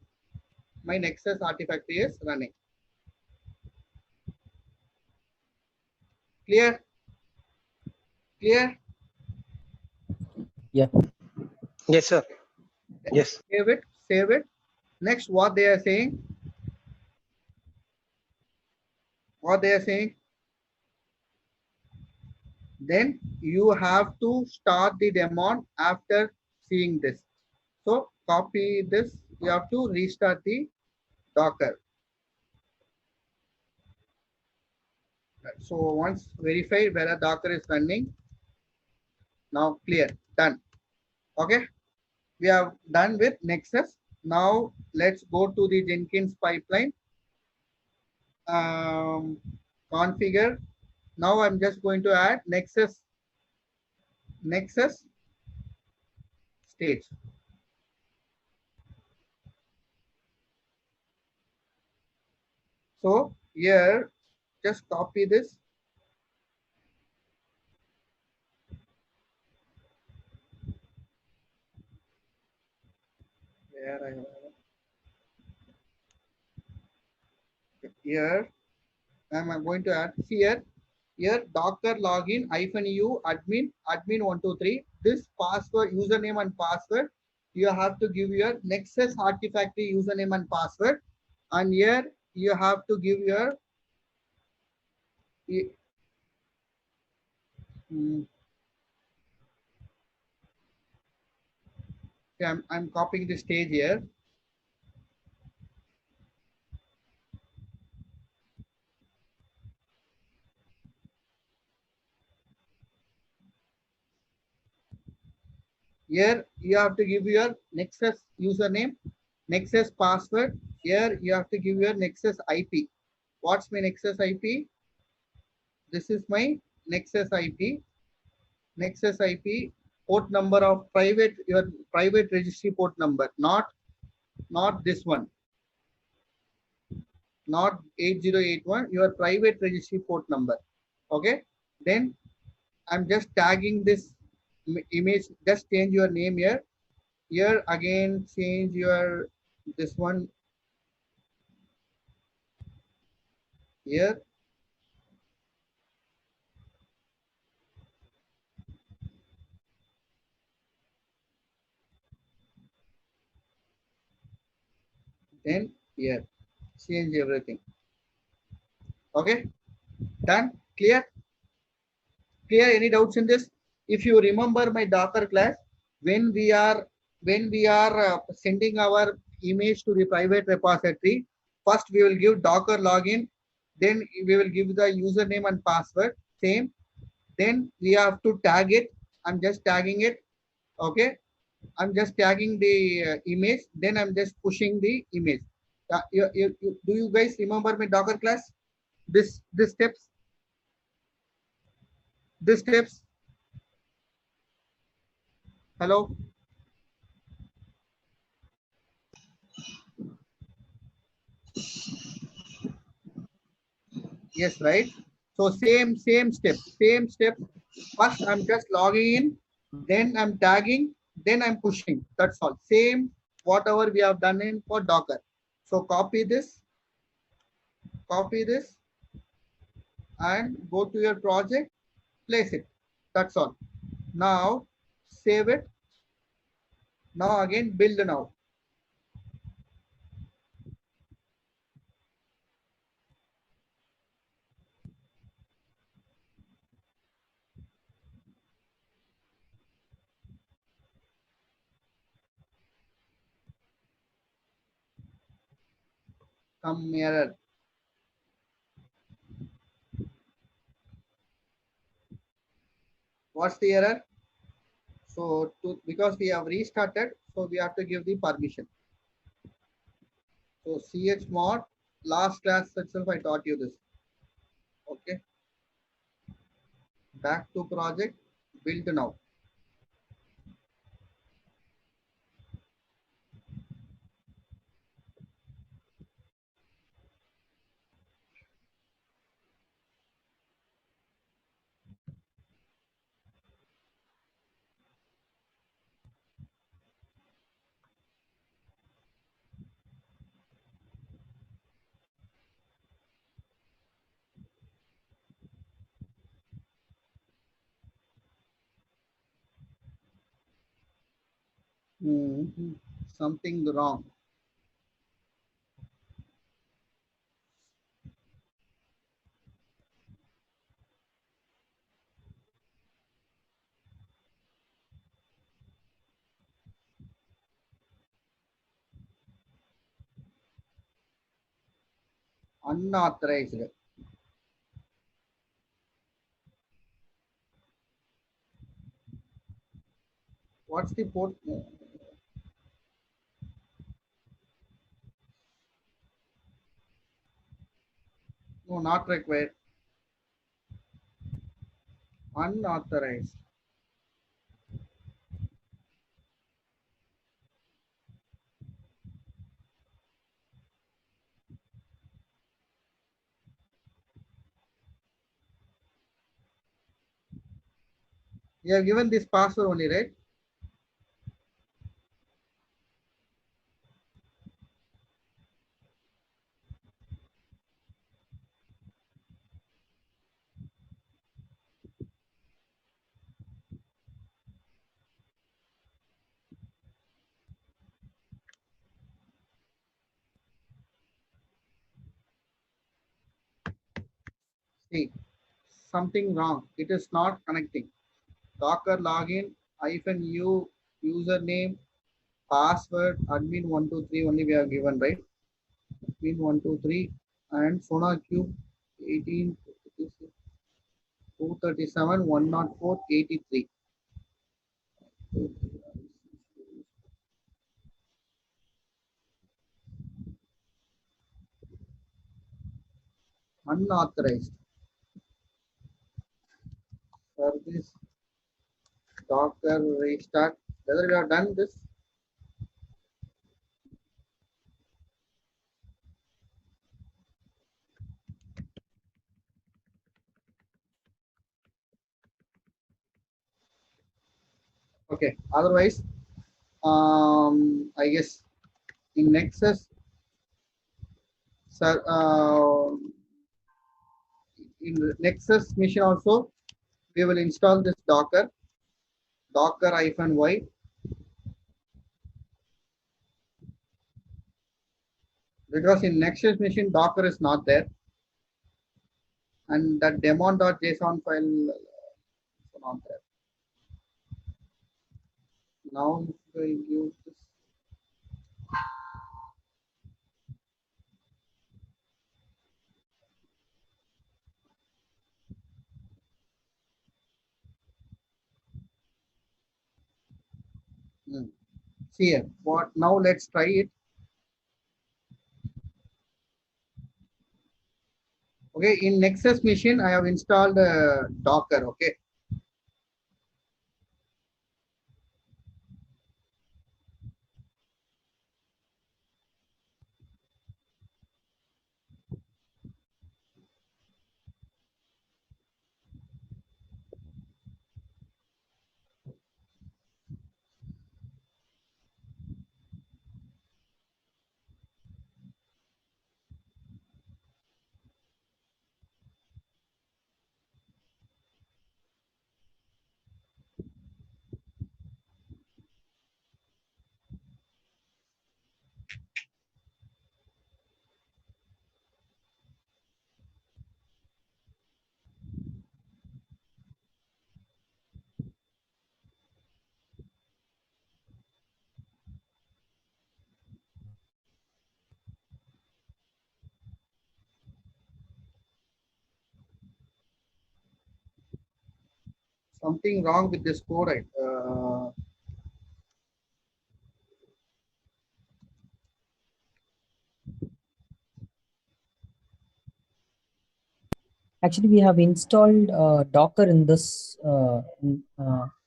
my Nexus Artifactory is running. Clear? Clear? Yeah. Yes, sir. Yes. Save it. Save it. Next, what they are saying? What they are saying? Then you have to start the demo after seeing this. So copy this. You have to restart the Docker. So once verify whether Docker is running. Now clear. Done. Okay. We have done with Nexus. Now let's go to the Jenkins pipeline. Configure. Now I'm just going to add Nexus stage. So here, just copy this. Where I have here, I'm going to add here Docker login -u admin 123. This password, username and password, you have to give your Nexus Artifactory username and password, and here you have to give your I'm copying the stage here. Here you have to give your Nexus username, Nexus password. Here you have to give your Nexus IP. What's my Nexus IP? This is my Nexus IP. Nexus IP port number of private, your private registry port number, not this one, not 8081, your private registry port number. Okay, then I'm just tagging this image. Just change your name here. Here again, change your this one here. Then here, change everything. Okay, done. Clear? Clear? Any doubts in this? If you remember my Docker class, when we are sending our image to the private repository, first we will give Docker login, then we will give the username and password same. Then we have to tag it. I'm just tagging it. Okay, I'm just tagging the image. Then I'm just pushing the image. Do you guys remember my Docker class? This steps. This steps. Hello. Yes, right. So same step. First I'm just logging in, then I'm tagging, then I'm pushing. That's all. Same whatever we have done in for Docker. So copy this, and go to your project, place it. That's all. Now save it. Now again build now. Some error. What's the error? So because we have restarted, so we have to give the permission. So chmod, last class itself I taught you this. Okay. Back to project, build now. Something wrong. Unauthorized. What's the port? No, not required. Unauthorized. You have given this password only, right? See, something wrong. It is not connecting. Docker login -u username password admin 123 only we have given, right? Admin 123 and SonarQube 18 237 104 83. Unauthorized service Docker restart. Whether we have done this, okay. Otherwise, I guess in Nexus, sir, in Nexus machine also, we will install this Docker-y, because in Nexus machine Docker is not there, and that demon.json file is not there. Now if I give this, see here. What now? Let's try it. Okay, in Nexus machine, I have installed Docker. Okay, something wrong with this code. Right? Actually, we have installed Docker in this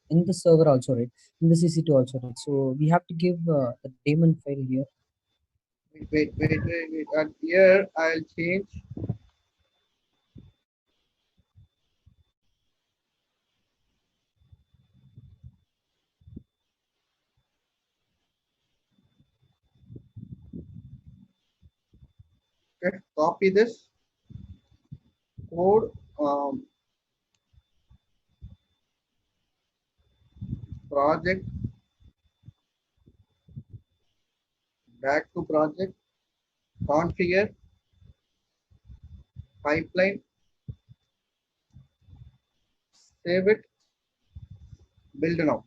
in the server also, right? In the CC2 also, right? So we have to give the daemon file here. Wait. Here I'll change. Okay, copy this code. Project Back to project, configure, pipeline, save it, build now.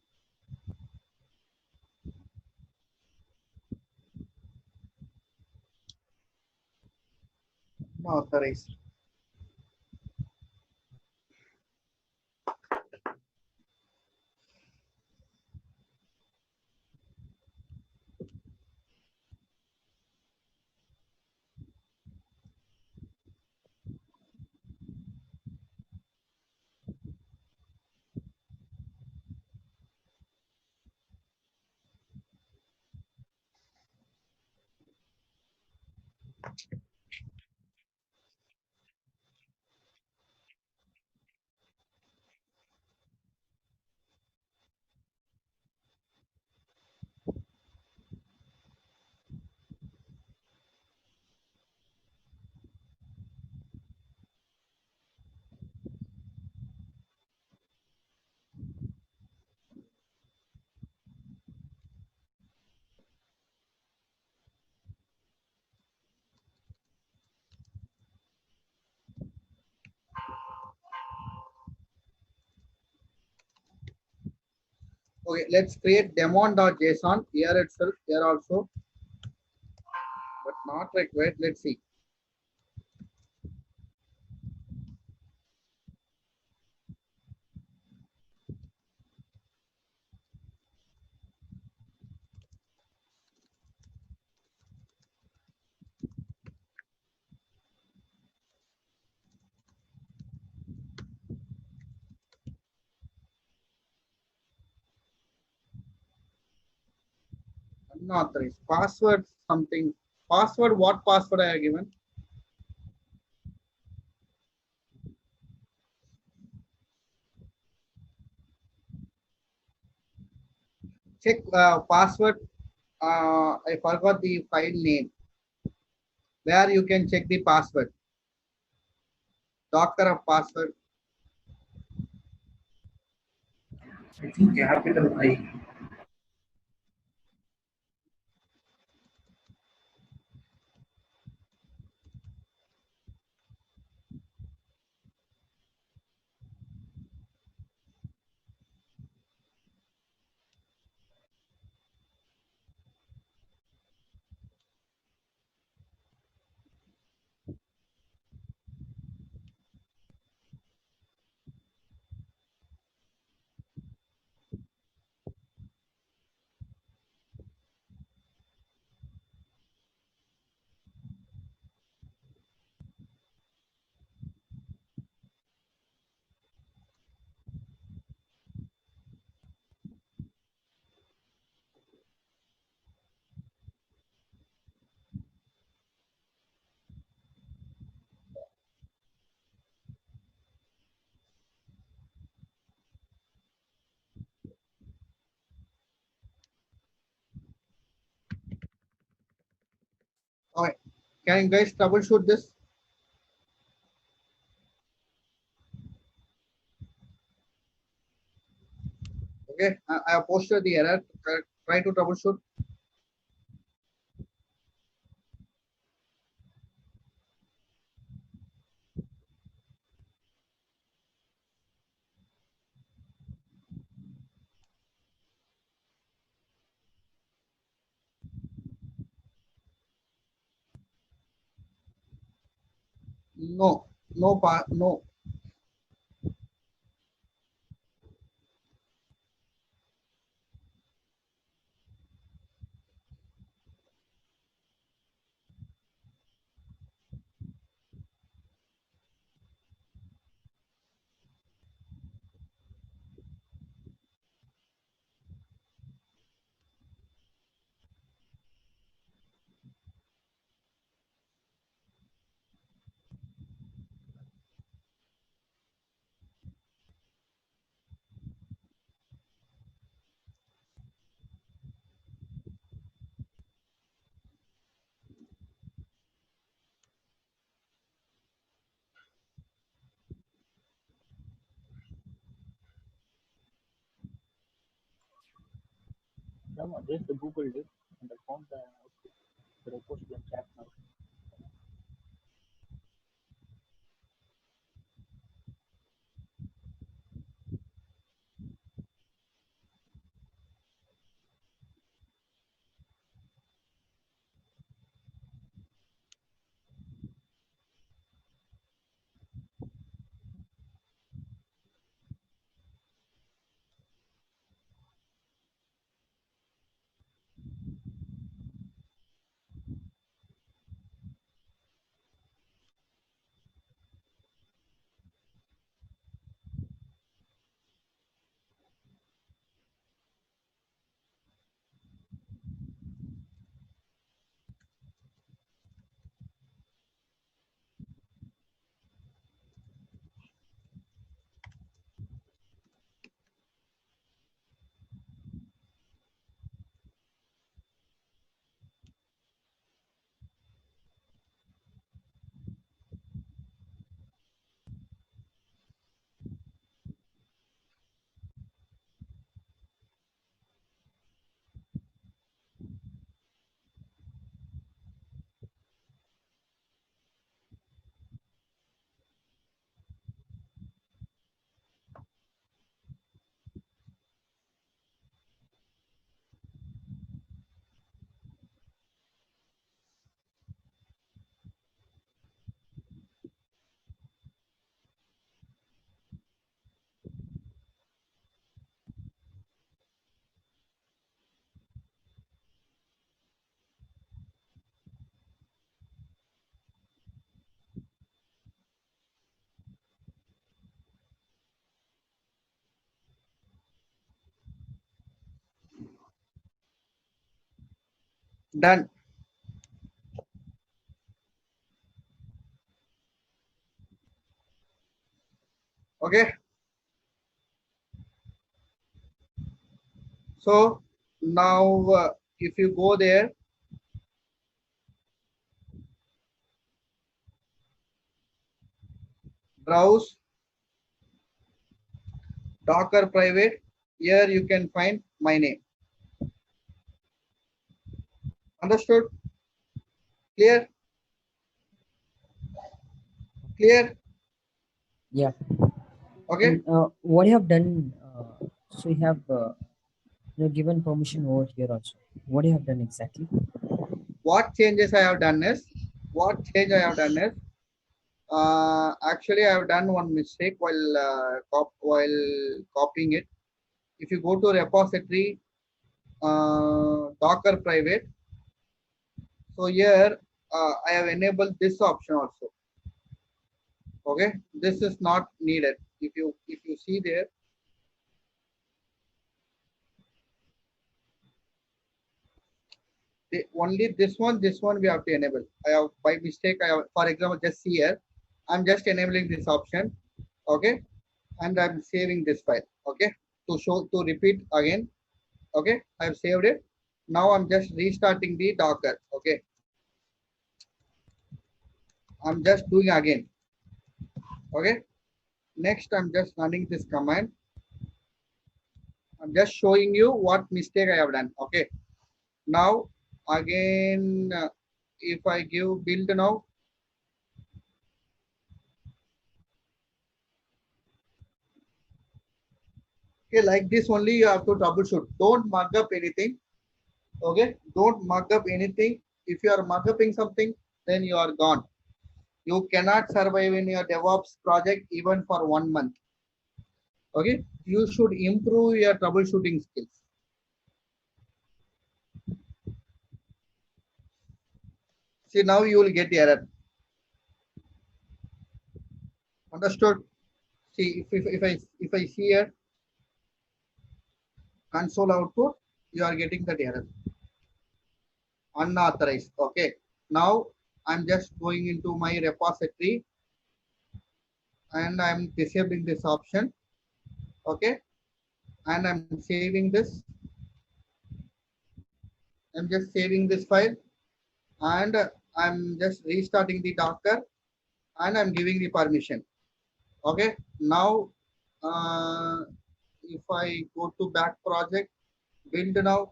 Authorize. Okay, let's create demon.json here itself, here also, but not required. Let's see. Unauthorized. Password something. Password, what password I have given? Check password. I forgot the file name. Where you can check the password. Docker of password. I think capital I. Okay. Can you guys troubleshoot this? Okay, I have posted the error. Try to troubleshoot. No, no. Just Googled it and I found the output. Can I post in chat now? Done. Okay. So now if you go there, browse Docker private, here you can find my name. Understood? Clear? Clear? Yeah. Okay. And what you have done, so you have given permission over here also. What you have done exactly? What changes I have done is, actually I have done one mistake while copying it. If you go to repository, Docker private, so here I have enabled this option also. Okay, this is not needed. If you see there, only this one we have to enable. I have by mistake, I have, for example, just see here, I'm just enabling this option. Okay, and I'm saving this file. Okay, to repeat again. Okay, I've saved it. Now I'm just restarting the Docker. Okay, I'm just doing again. Okay, next I'm just running this command. I'm just showing you what mistake I have done. Okay, now again, if I give build now, okay, like this only you have to troubleshoot. Don't mug up anything. Okay, don't mug up anything. If you are mug upping something, then you are gone. You cannot survive in your DevOps project even for 1 month. Okay, you should improve your troubleshooting skills. See, now you will get error. Understood? See, if I see here console output, you are getting that error. Unauthorized. Okay, now I'm just going into my repository and I'm disabling this option. Okay, and I'm saving this. I'm just saving this file and I'm just restarting the Docker and I'm giving the permission. Okay, now if I go to back project, build now,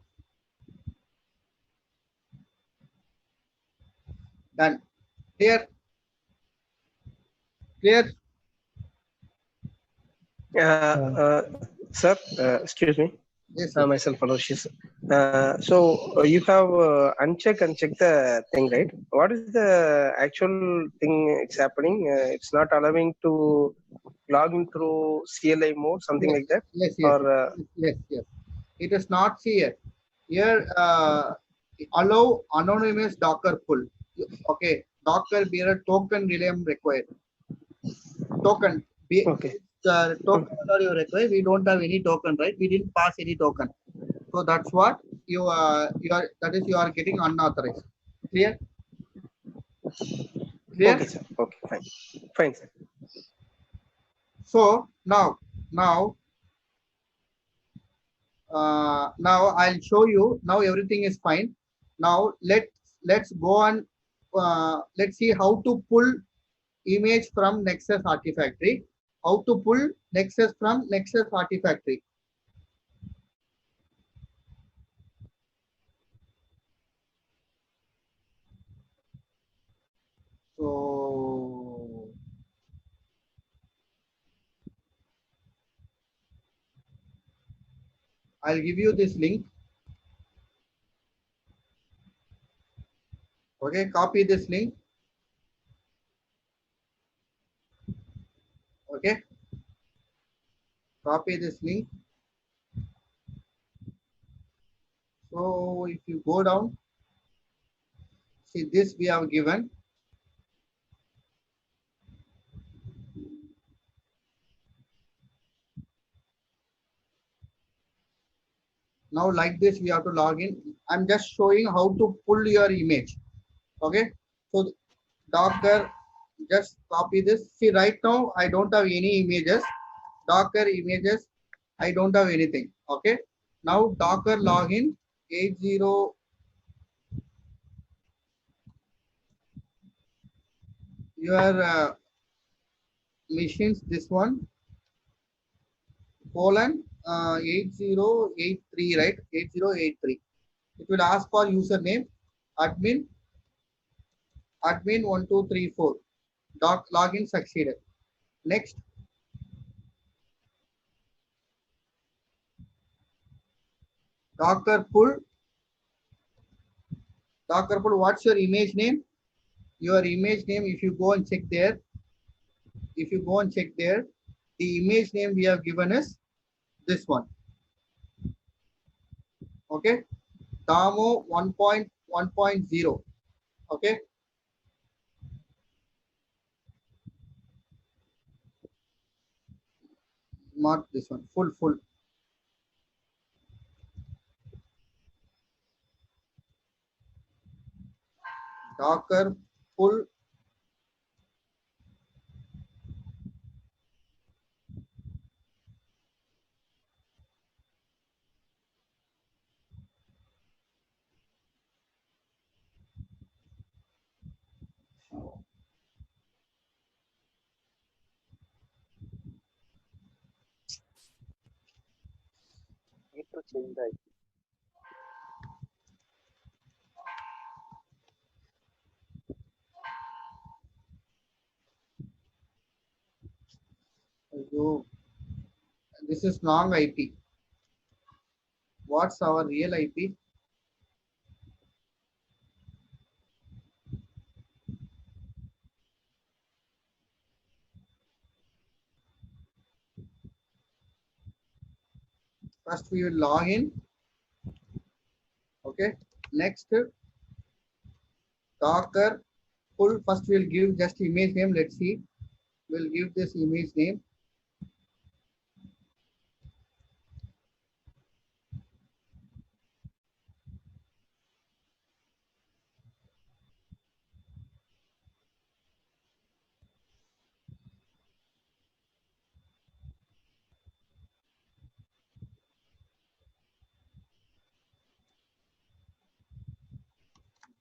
Done. Clear? Clear? Sir, excuse me. Yes, sir. Myself, Aloysius. So you have uncheck and check the thing, right? What is the actual thing it's happening? It's not allowing to log in through CLI mode, something Yes, like that? yes, yes, Or yes. It is not here. Here, allow anonymous Docker pull. Okay, Docker bearer token relay required. Token. okay. Token are you required? We don't have any token, right? We didn't pass any token. So that's what you are. That is you are getting unauthorized. Clear? Clear? Okay, sir. Okay, fine. Fine, sir. So now now I'll show you. Now everything is fine. Now let's go on. Let's see how to pull image from Nexus Artifactory. How to pull Nexus from Nexus Artifactory. So I'll give you this link. Okay, copy this link. Okay, copy this link. So if you go down, see this we have given. Now like this we have to log in. I'm just showing how to pull your image. Okay, so Docker, just copy this. See right now I don't have any images. Docker images, I don't have anything. Okay, now Docker login 80. Your machines, this one colon 8083, right? 8083. It will ask for username admin 1234. Login succeeded. Next, Docker pull. Docker pull. What's your image name? Your image name. If you go and check there, the image name we have given is this one. Okay, Damo 1.1.0. Okay. Not this one. Full. Docker pull. Need to change the So this is wrong IP. What's our real IP? First we will log in. Okay. Next, Docker pull. First we'll give just image name. Let's see. We'll give this image name.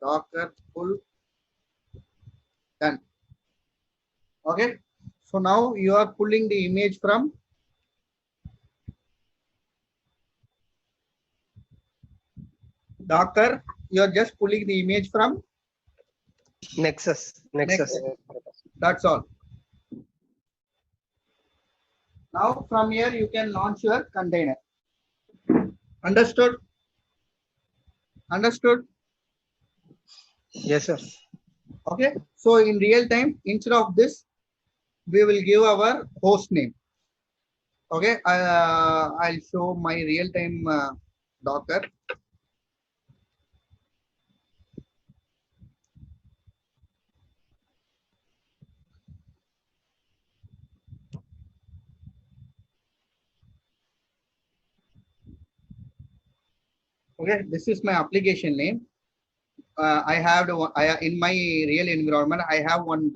Docker pull. Done. Okay. So now you are pulling the image from Docker. You are just pulling the image from Nexus. That's all. Now from here you can launch your container. Understood? Understood? Yes, sir. Okay. So in real time, instead of this, we will give our host name. Okay. I'll show my real time Docker. Okay. This is my application name. I have in my real environment. I have one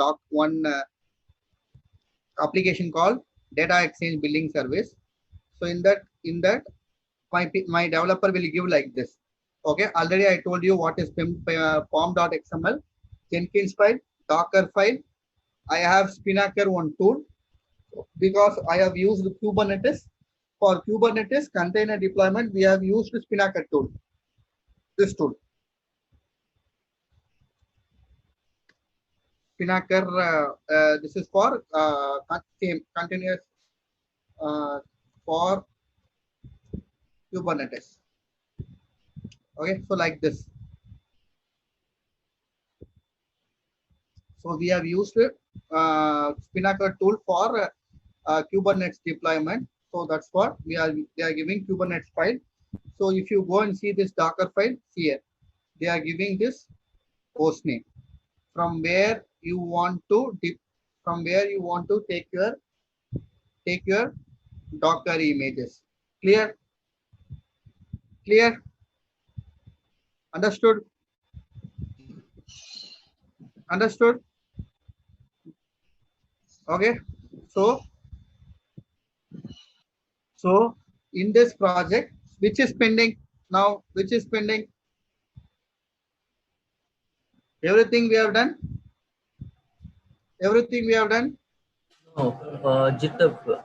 application called Data Exchange Billing Service. So in that my developer will give like this. Okay, already I told you what is pom.xml, Jenkins file, Docker file. I have Spinnaker one tool because I have used Kubernetes. For Kubernetes container deployment, we have used Spinnaker tool. This tool. Spinnaker, this is for continuous for Kubernetes. Okay, so like this. So we have used Spinnaker tool for Kubernetes deployment. So that's what they are giving Kubernetes file. So if you go and see this Docker file here, they are giving this host name from where you want to take your Docker images. Clear? Clear? Understood? Understood? Okay. So in this project, which is pending now? Which is pending? Everything we have done. Everything we have done. No, GitHub.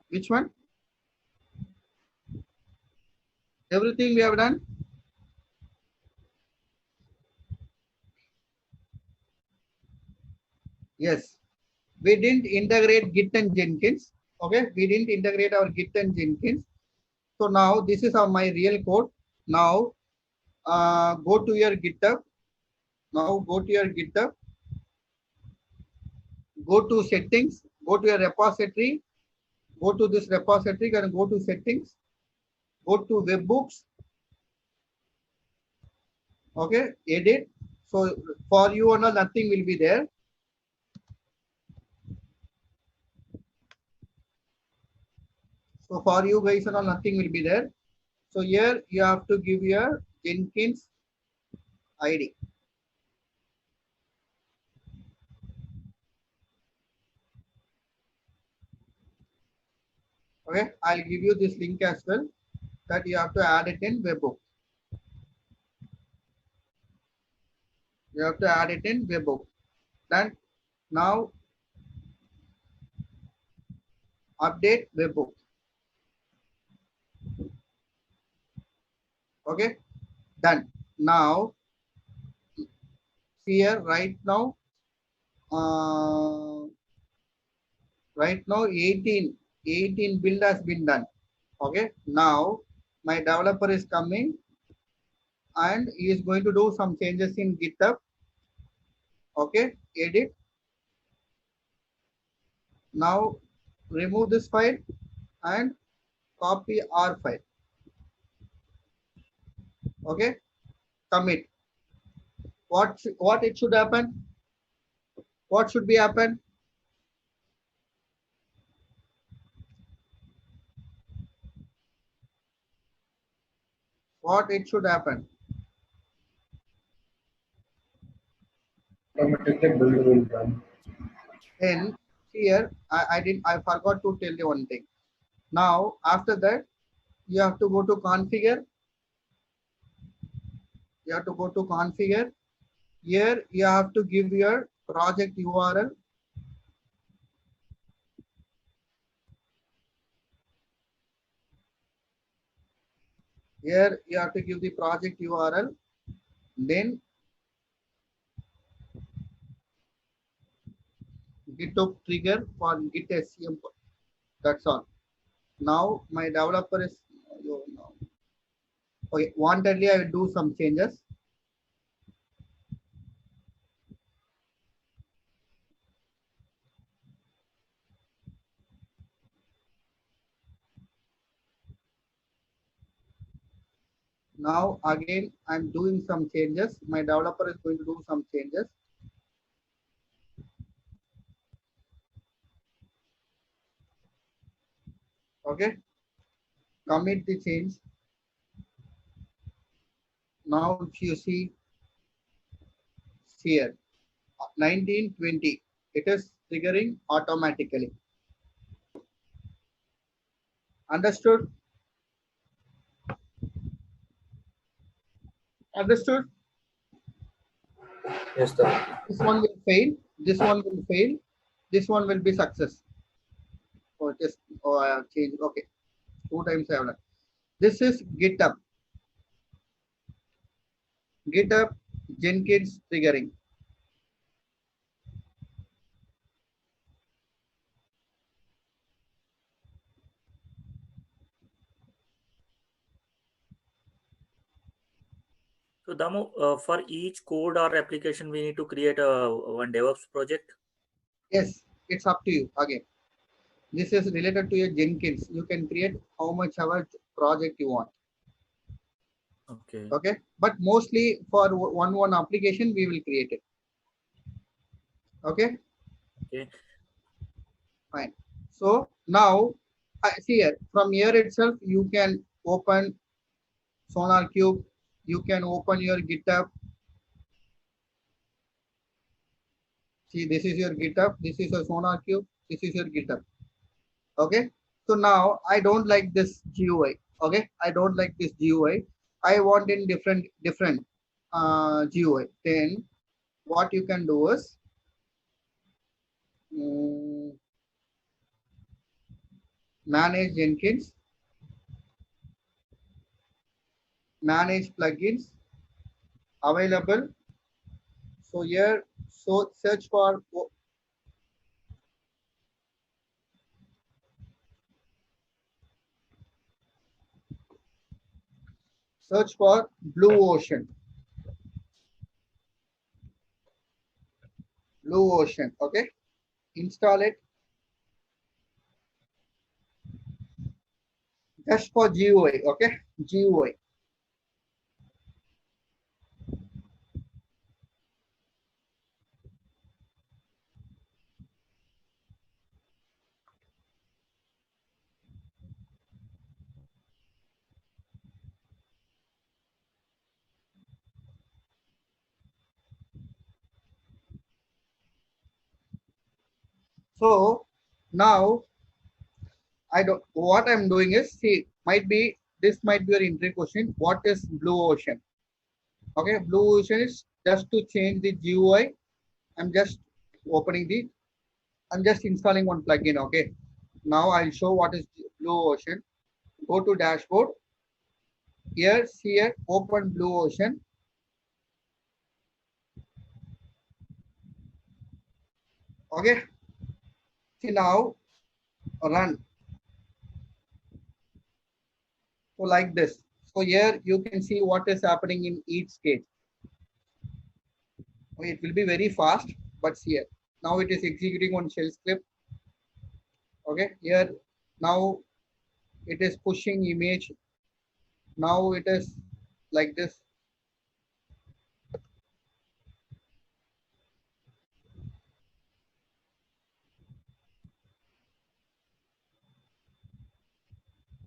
Which one? Everything we have done. Yes. We didn't integrate Git and Jenkins. Okay. We didn't integrate our Git and Jenkins. So now this is my real code. Now go to your GitHub. Now go to your GitHub. Go to settings. Go to your repository. Go to this repository and go to settings. Go to webhooks. Okay. Edit. So for you and all, nothing will be there. So for you guys and all, nothing will be there. So here you have to give your Jenkins ID. Okay, I'll give you this link as well that you have to add it in webhook. You have to add it in webhook. Then now update webhook. Okay, done. Now here right now 18 build has been done. Okay, now my developer is coming and he is going to do some changes in GitHub. Okay, edit. Now remove this file and copy our file. Okay, commit. What it should happen? What should be happen? What it should happen? Automatically build will run. And here I forgot to tell you one thing. Now after that you have to go to configure. You have to go to configure. Here you have to give your project URL. Here you have to give the project URL. Then GitHub trigger for Git SCM. That's all. Now my developer is okay. Wantedly, I will do some changes. Now again, I'm doing some changes. My developer is going to do some changes. Okay, commit the change. Now if you see here 1920, it is triggering automatically. Understood? Understood? Yes, sir. This one will fail. This one will fail. This one will be success. Or just I have changed. Okay, 2 times I have done. This is GitHub. GitHub Jenkins triggering. So Damu, for each code or application, we need to create a one DevOps project. Yes, it's up to you again. This is related to your Jenkins. You can create how much ever project you want. Okay. Okay, but mostly for one application we will create it. Okay. Okay. Fine. So now see here, from here itself you can open SonarQube. You can open your GitHub. See, this is your GitHub. This is your SonarQube. This is your GitHub. Okay. So now I don't like this GUI. Okay. I don't like this GUI. I want in different GUI. Then what you can do is manage Jenkins, manage plugins available. So here, so search for Blue Ocean. Blue Ocean. Okay. Install it. Just for GUI. Okay. GUI. So now what I'm doing is, see, this might be your entry question. What is Blue Ocean? Okay, Blue Ocean is just to change the GUI. I'm just installing one plugin. Okay. Now I'll show what is Blue Ocean. Go to dashboard. Here, open Blue Ocean. Okay. See now, run. So like this. So here you can see what is happening in each stage. It will be very fast, but here now it is executing on shell script. Okay, here now it is pushing image. Now it is like this.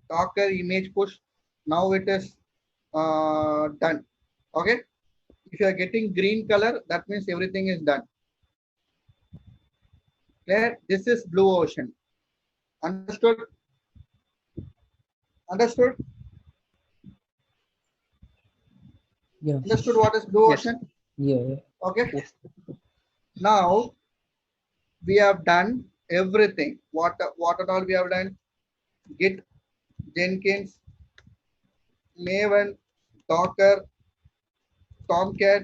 Docker image push. Now it is done. Okay, if you are getting green color, that means everything is done. Clear? This is Blue Ocean. Understood? Understood? Yeah. Understood what is Blue Yes. Ocean? Yeah. Okay. Yes. Now we have done everything. What all we have done? Git, Jenkins, Maven, Docker, Tomcat,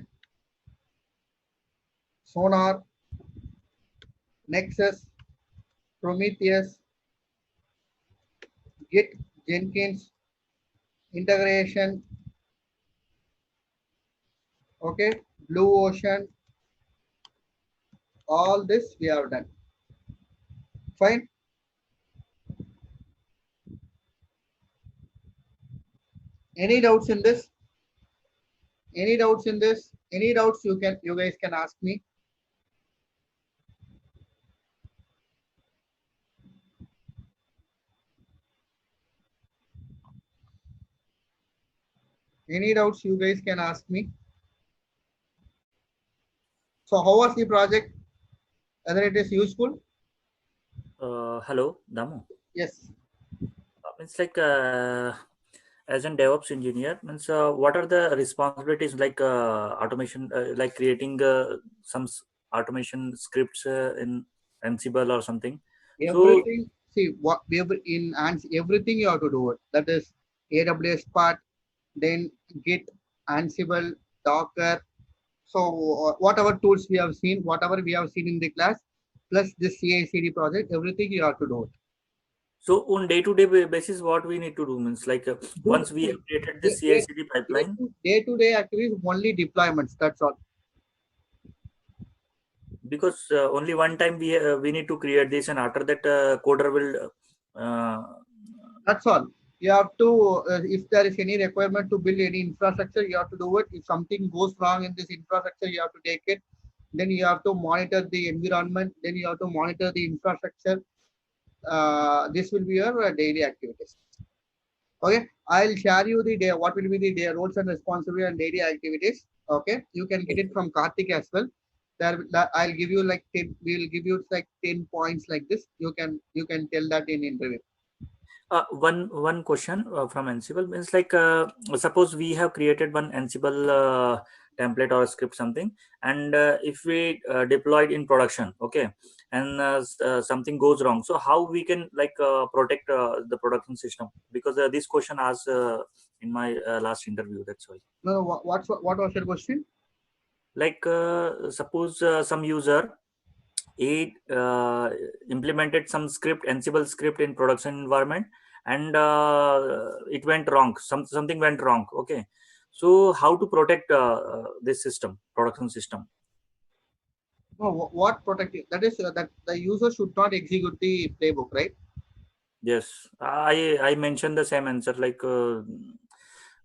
Sonar, Nexus, Prometheus, Git, Jenkins, integration, okay, Blue Ocean, all this we have done. Fine. Any doubts in this? Any doubts in this? Any doubts you guys can ask me. Any doubts you guys can ask me. So how was the project? Whether it is useful? Hello, Damu. Yes. It's like as an DevOps engineer, means what are the responsibilities like automation, like creating some automation scripts in Ansible or something? Everything. See what we have in everything you have to do it. That is AWS part, then Git, Ansible, Docker. So whatever tools we have seen, whatever we have seen in the class, plus this CI/CD project, everything you have to do it. So on day-to-day basis, what we need to do means like once we have created the CI/CD pipeline. Day-to-day activities only deployments. That's all. Because only one time we need to create this, and after that coder will. That's all. You have to, if there is any requirement to build any infrastructure, you have to do it. If something goes wrong in this infrastructure, you have to take it. Then you have to monitor the environment. Then you have to monitor the infrastructure. This will be your daily activities. Okay, I'll share you the day. What will be the day roles and responsibility and daily activities? Okay, you can get it from Karthik as well. There, I'll give you like 10. We'll give you like 10 points like this. You can tell that in interview. One question from Ansible means like suppose we have created one Ansible template or script something, and if we deployed in production, okay, and something goes wrong, so how we can like protect the production system? Because this question asked in my last interview, that's why. No, what was your question? Like suppose some user implemented some script, Ansible script in production environment, and it went wrong. Something went wrong. Okay, so how to protect this system, production system? No, what protect it? That is that the user should not execute the playbook, right? Yes, I mentioned the same answer. Like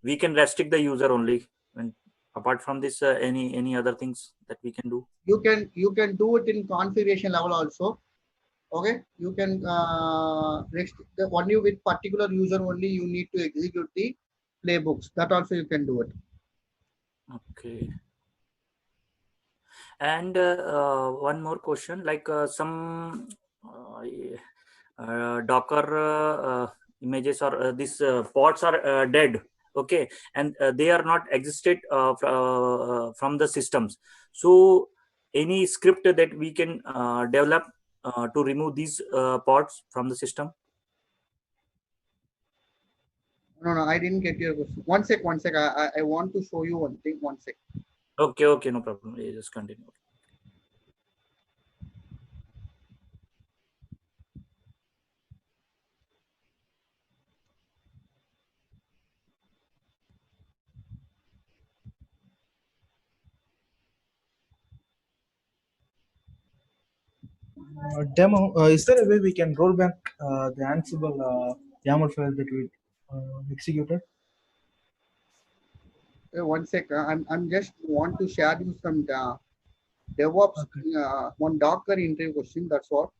we can restrict the user only. And apart from this, any other things that we can do? You can do it in configuration level also. Okay, you can restrict the only with particular user only. You need to execute the playbooks. That also you can do it. Okay. And one more question, like some Docker images or these pods are dead, okay, and they are not existed from the systems. So any script that we can develop to remove these pods from the system? No, I didn't get your question. One sec. I want to show you one thing. One sec. Okay, no problem. You just continue. Demo, is there a way we can roll back the Ansible YAML file that we executed? One sec. I'm just want to share you some DevOps one Docker interview question. That's all.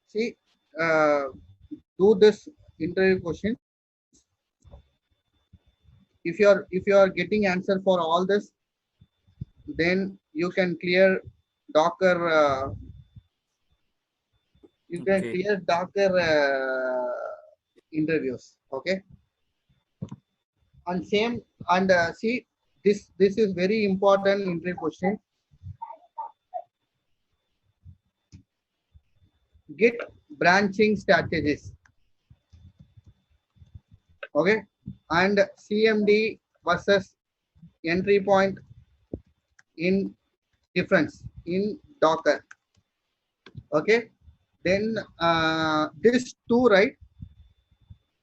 See, do this interview question. If you are getting answer for all this, then you can clear Docker. You can clear Docker interviews. Okay. And same and see this is very important interview question. Git branching strategies. Okay, and CMD versus entry point in difference in Docker. Okay, then this two, right?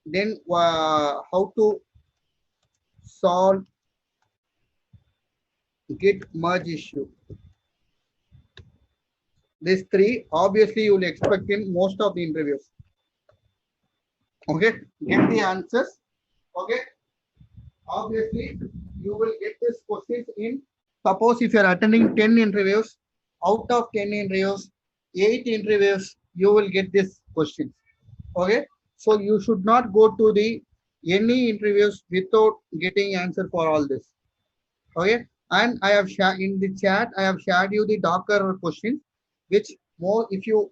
Then how to solve Git merge issue. These three, obviously, you will expect in most of the interviews. Okay, get the answers. Okay, obviously, you will get this questions in. Suppose if you are attending 10 interviews, out of 10 interviews, 8 interviews, you will get this questions. Okay, so you should not go to the any interviews without getting answer for all this. Okay, and I have shared in the chat, I have shared you the Docker questions, which more if you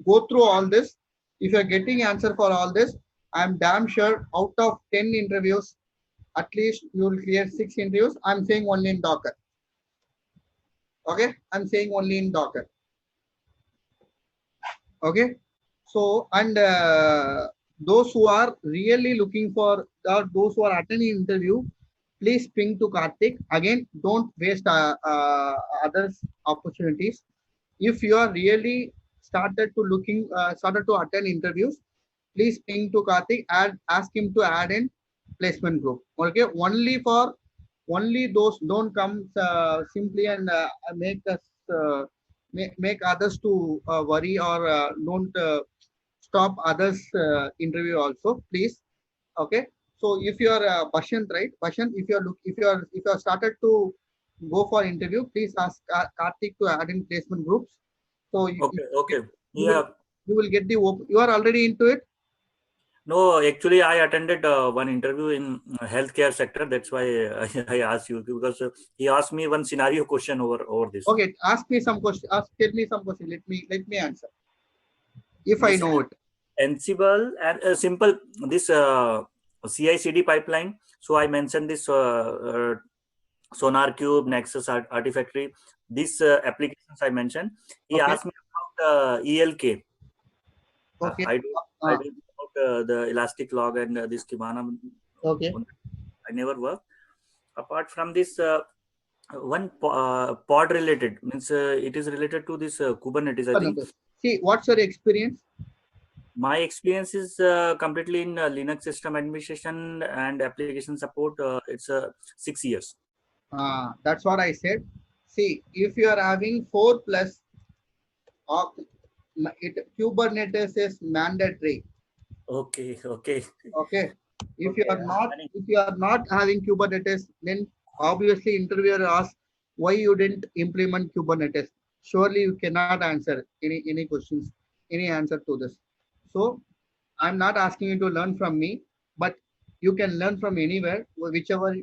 go through all this, if you are getting answer for all this, I am damn sure out of 10 interviews, at least you will clear 6 interviews. I'm saying only in Docker. Okay, I'm saying only in Docker. Okay, so and those who are really looking for, those who are attending interview, please ping to Karthik. Again, don't waste others opportunities. If you are really started to attend interviews, please ping to Karthik and ask him to add in placement group. Okay, only those, don't come simply and make us make others to worry, or don't stop others interview also, please. Okay, so if you are Bashant, right? Bashant, if you are started to go for interview, please ask Karthik to add in placement groups. So Okay. Yeah. You will get the you are already into it. No, actually, I attended one interview in healthcare sector. That's why I asked you, because he asked me one scenario question over this. Okay, ask me some question. Tell me some question. Let me answer. If This I know it. Ansible and simple this CI/CD pipeline. So I mentioned this SonarQube, Nexus, Artifactory. These applications I mentioned. He Okay. asked me about ELK. Okay. I did about the Elastic Log and this Kibana. Okay. I never worked. Apart from this, one pod related means it is related to this Kubernetes. I think. See, what's your experience? My experience is completely in Linux system administration and application support. It's 6 years. That's what I said. See, if you are having 4+ of Kubernetes is mandatory. Okay. Okay. If you are not having Kubernetes, then obviously interviewer asks why you didn't implement Kubernetes. Surely you cannot answer any questions, any answer to this. So I'm not asking you to learn from me, but you can learn from anywhere, whichever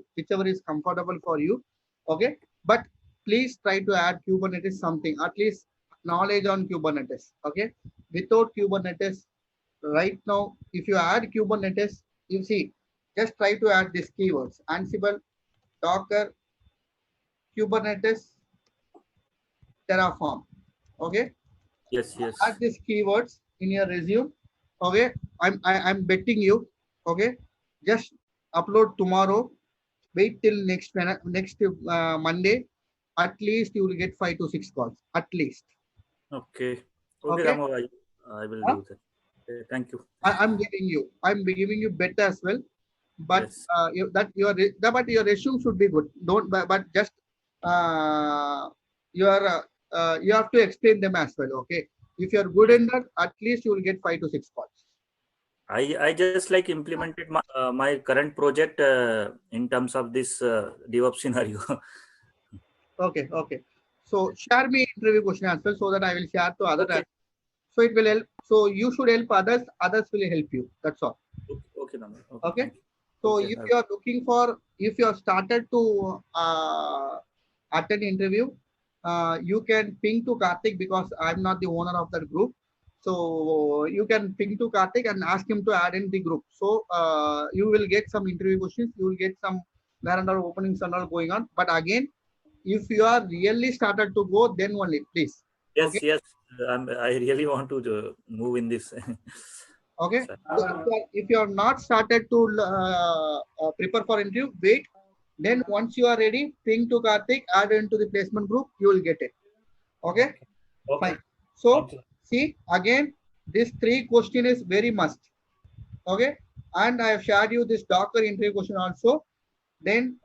is comfortable for you. Okay, but please try to add Kubernetes something, at least knowledge on Kubernetes. Okay, without Kubernetes, right now, if you add Kubernetes, you see, just try to add these keywords: Ansible, Docker, Kubernetes, Terraform. Okay. Yes. Add these keywords in your resume. Okay. I'm betting you. Okay. Just upload tomorrow. Wait till next Monday. At least you will get 5 to 6 calls. At least. Okay. Okay. Ramo, I will do that. Okay, thank you. I'm giving you better as well. But yes. your resume should be good. But just you have to explain them as well. Okay. If you're good in that, at least you will get 5 to 6 calls. I just like implemented my current project in terms of this DevOps scenario. Okay. So share me interview question as well, so that I will share to others. Okay. So it will help. So you should help others. Others will help you. That's all. Okay. Okay. So okay, if you are looking for, if you have started to attend interview, you can ping to Karthik, because I'm not the owner of that group. So you can ping to Karthik and ask him to add in the group. So you will get some interview questions. You will get some where and all openings and all going on. But again, if you are really started to go, then only please. Yes. I really want to move in this. Okay. Sir. So if you are not started to prepare for interview, wait. Then once you are ready, ping to Karthik, add into the placement group, you will get it. Okay. Okay. Fine. So Thank you. see again, this 3 question is very must. Okay. And I have shared you this Docker interview question also. Then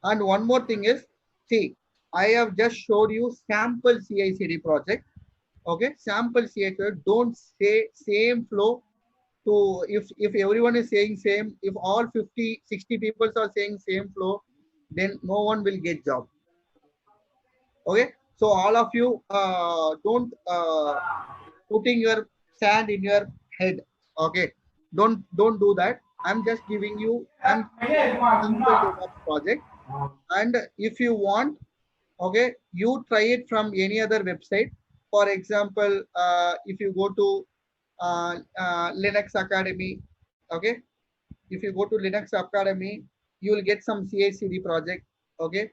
and one more thing is, see, I have just showed you sample CI/CD project. Okay, sample CI/CD. Don't say same flow. So if everyone is saying same, if all 50, 60 people are saying same flow, then no one will get job. Okay, so all of you don't putting your sand in your head. Okay, don't do that. I'm just giving you sample DevOps project, and if you want, okay, you try it from any other website. For example, if you go to Linux Academy, okay, if you go to Linux Academy, you will get some CI/CD project. Okay,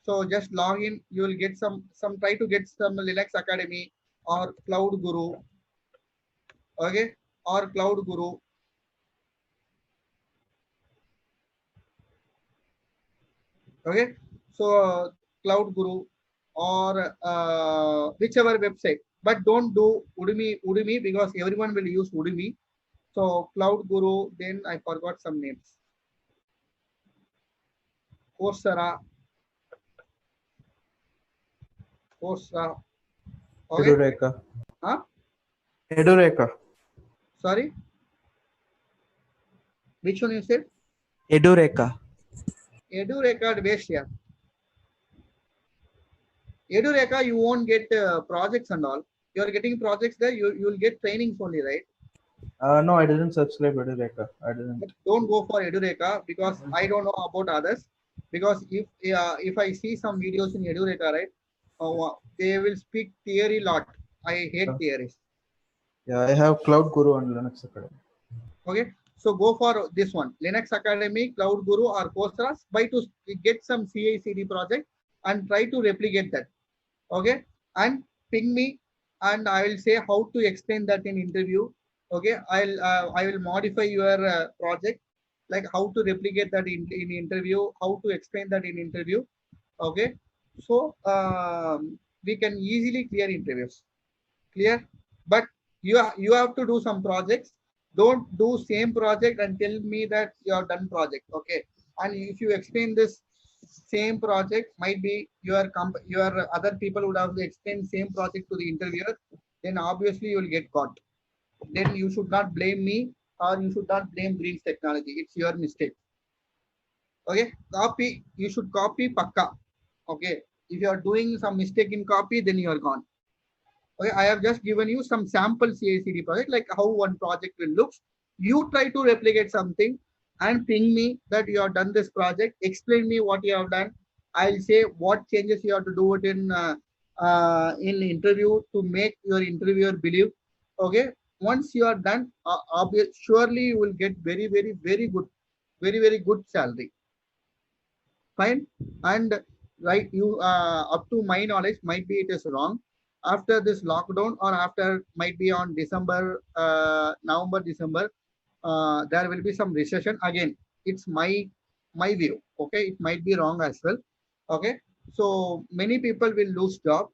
so just log in. You will get some try to get some Linux Academy or Cloud Guru. Okay, or Cloud Guru. Okay, so Cloud Guru or whichever website, but don't do Udemy because everyone will use Udemy. So Cloud Guru, then I forgot some names. Coursera. Okay. Edureka. Huh? Edureka. Sorry. Which one you said? Edureka. Edureka based here. Edureka, you won't get projects and all. You are getting projects there. You will get trainings only, right? No, I didn't subscribe Edureka. I didn't. But don't go for Edureka because I don't know about others. Because if I see some videos in Edureka, right, they will speak theory lot. I hate theories. Yeah, I have Cloud Guru and Linux Academy. Okay, so go for this one, Linux Academy, Cloud Guru, or Coursera. Try to get some CI/CD project and try to replicate that. Okay, and ping me, and I will say how to explain that in interview. Okay, I will modify your project, like how to replicate that in interview, how to explain that in interview. Okay, so we can easily clear interviews. Clear, but you have to do some projects. Don't do same project and tell me that you have done project. Okay, and if you explain this same project, might be your other people would have to explain same project to the interviewer, then obviously you will get caught. Then you should not blame me or you should not blame Green's Technology. It's your mistake. Okay, copy, you should copy pakka. Okay, if you are doing some mistake in copy, then you are gone. Okay, I have just given you some sample CI/CD project, like how one project will look. You try to replicate something and ping me that you have done this project. Explain me what you have done. I'll say what changes you have to do it in interview to make your interviewer believe. Okay, once you are done, surely you will get very very good salary. Fine, and right, you up to my knowledge, might be it is wrong. After this lockdown or after might be on December, November, December, there will be some recession again. It's my view. Okay, it might be wrong as well. Okay, so many people will lose job.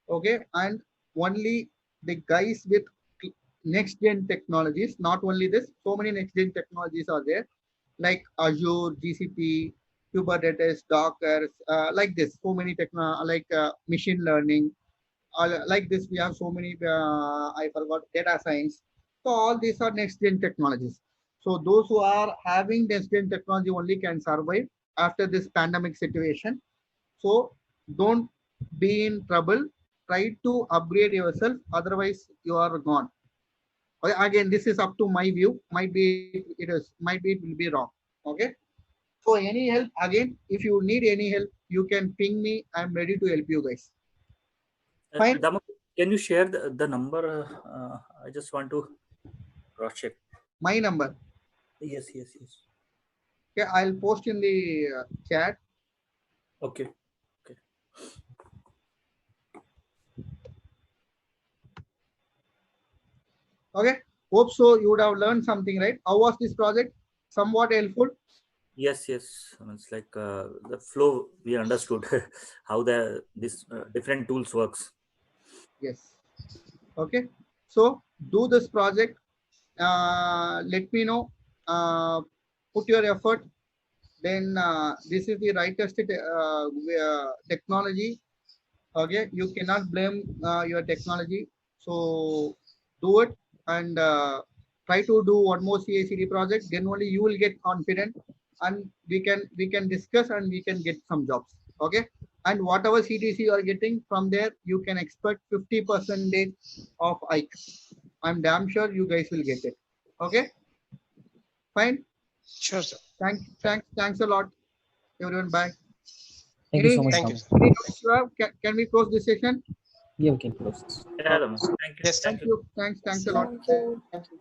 Okay, and only the guys with next gen technologies. Not only this, so many next gen technologies are there, like Azure, GCP, Kubernetes, Docker, like this. So many like machine learning, like this. We have so many. I forgot data science. So all these are next gen technologies. So those who are having next gen technology only can survive after this pandemic situation. So don't be in trouble. Try to upgrade yourself. Otherwise, you are gone. Okay, again, this is up to my view. Might be it will be wrong. Okay. So any help, again, if you need any help, you can ping me. I'm ready to help you guys. Fine. Damak, can you share the number? I just want to cross check. My number. Yes. Okay, I'll post in the chat. Okay. Okay. Hope so. You would have learned something, right? How was this project? Somewhat helpful. Yes, yes. It's like the flow we understood how this different tools works. Yes. Okay. So do this project. Let me know. Put your effort. Then this is the rightest technology. Okay. You cannot blame your technology. So do it and try to do one more CI/CD project. Then only you will get confident, and we can discuss and we can get some jobs. Okay. And whatever CTC you are getting from there, you can expect 50% of hike. I'm damn sure you guys will get it. Okay. Fine. Sure, sir. Thanks a lot, everyone. Bye. Thank you so much. Thank you. Damu. Any notes you have? Can we close this session? Yeah, we can close this. Yeah, Damu. Thank you. Yes, Thank you. Thanks a lot. Thank you.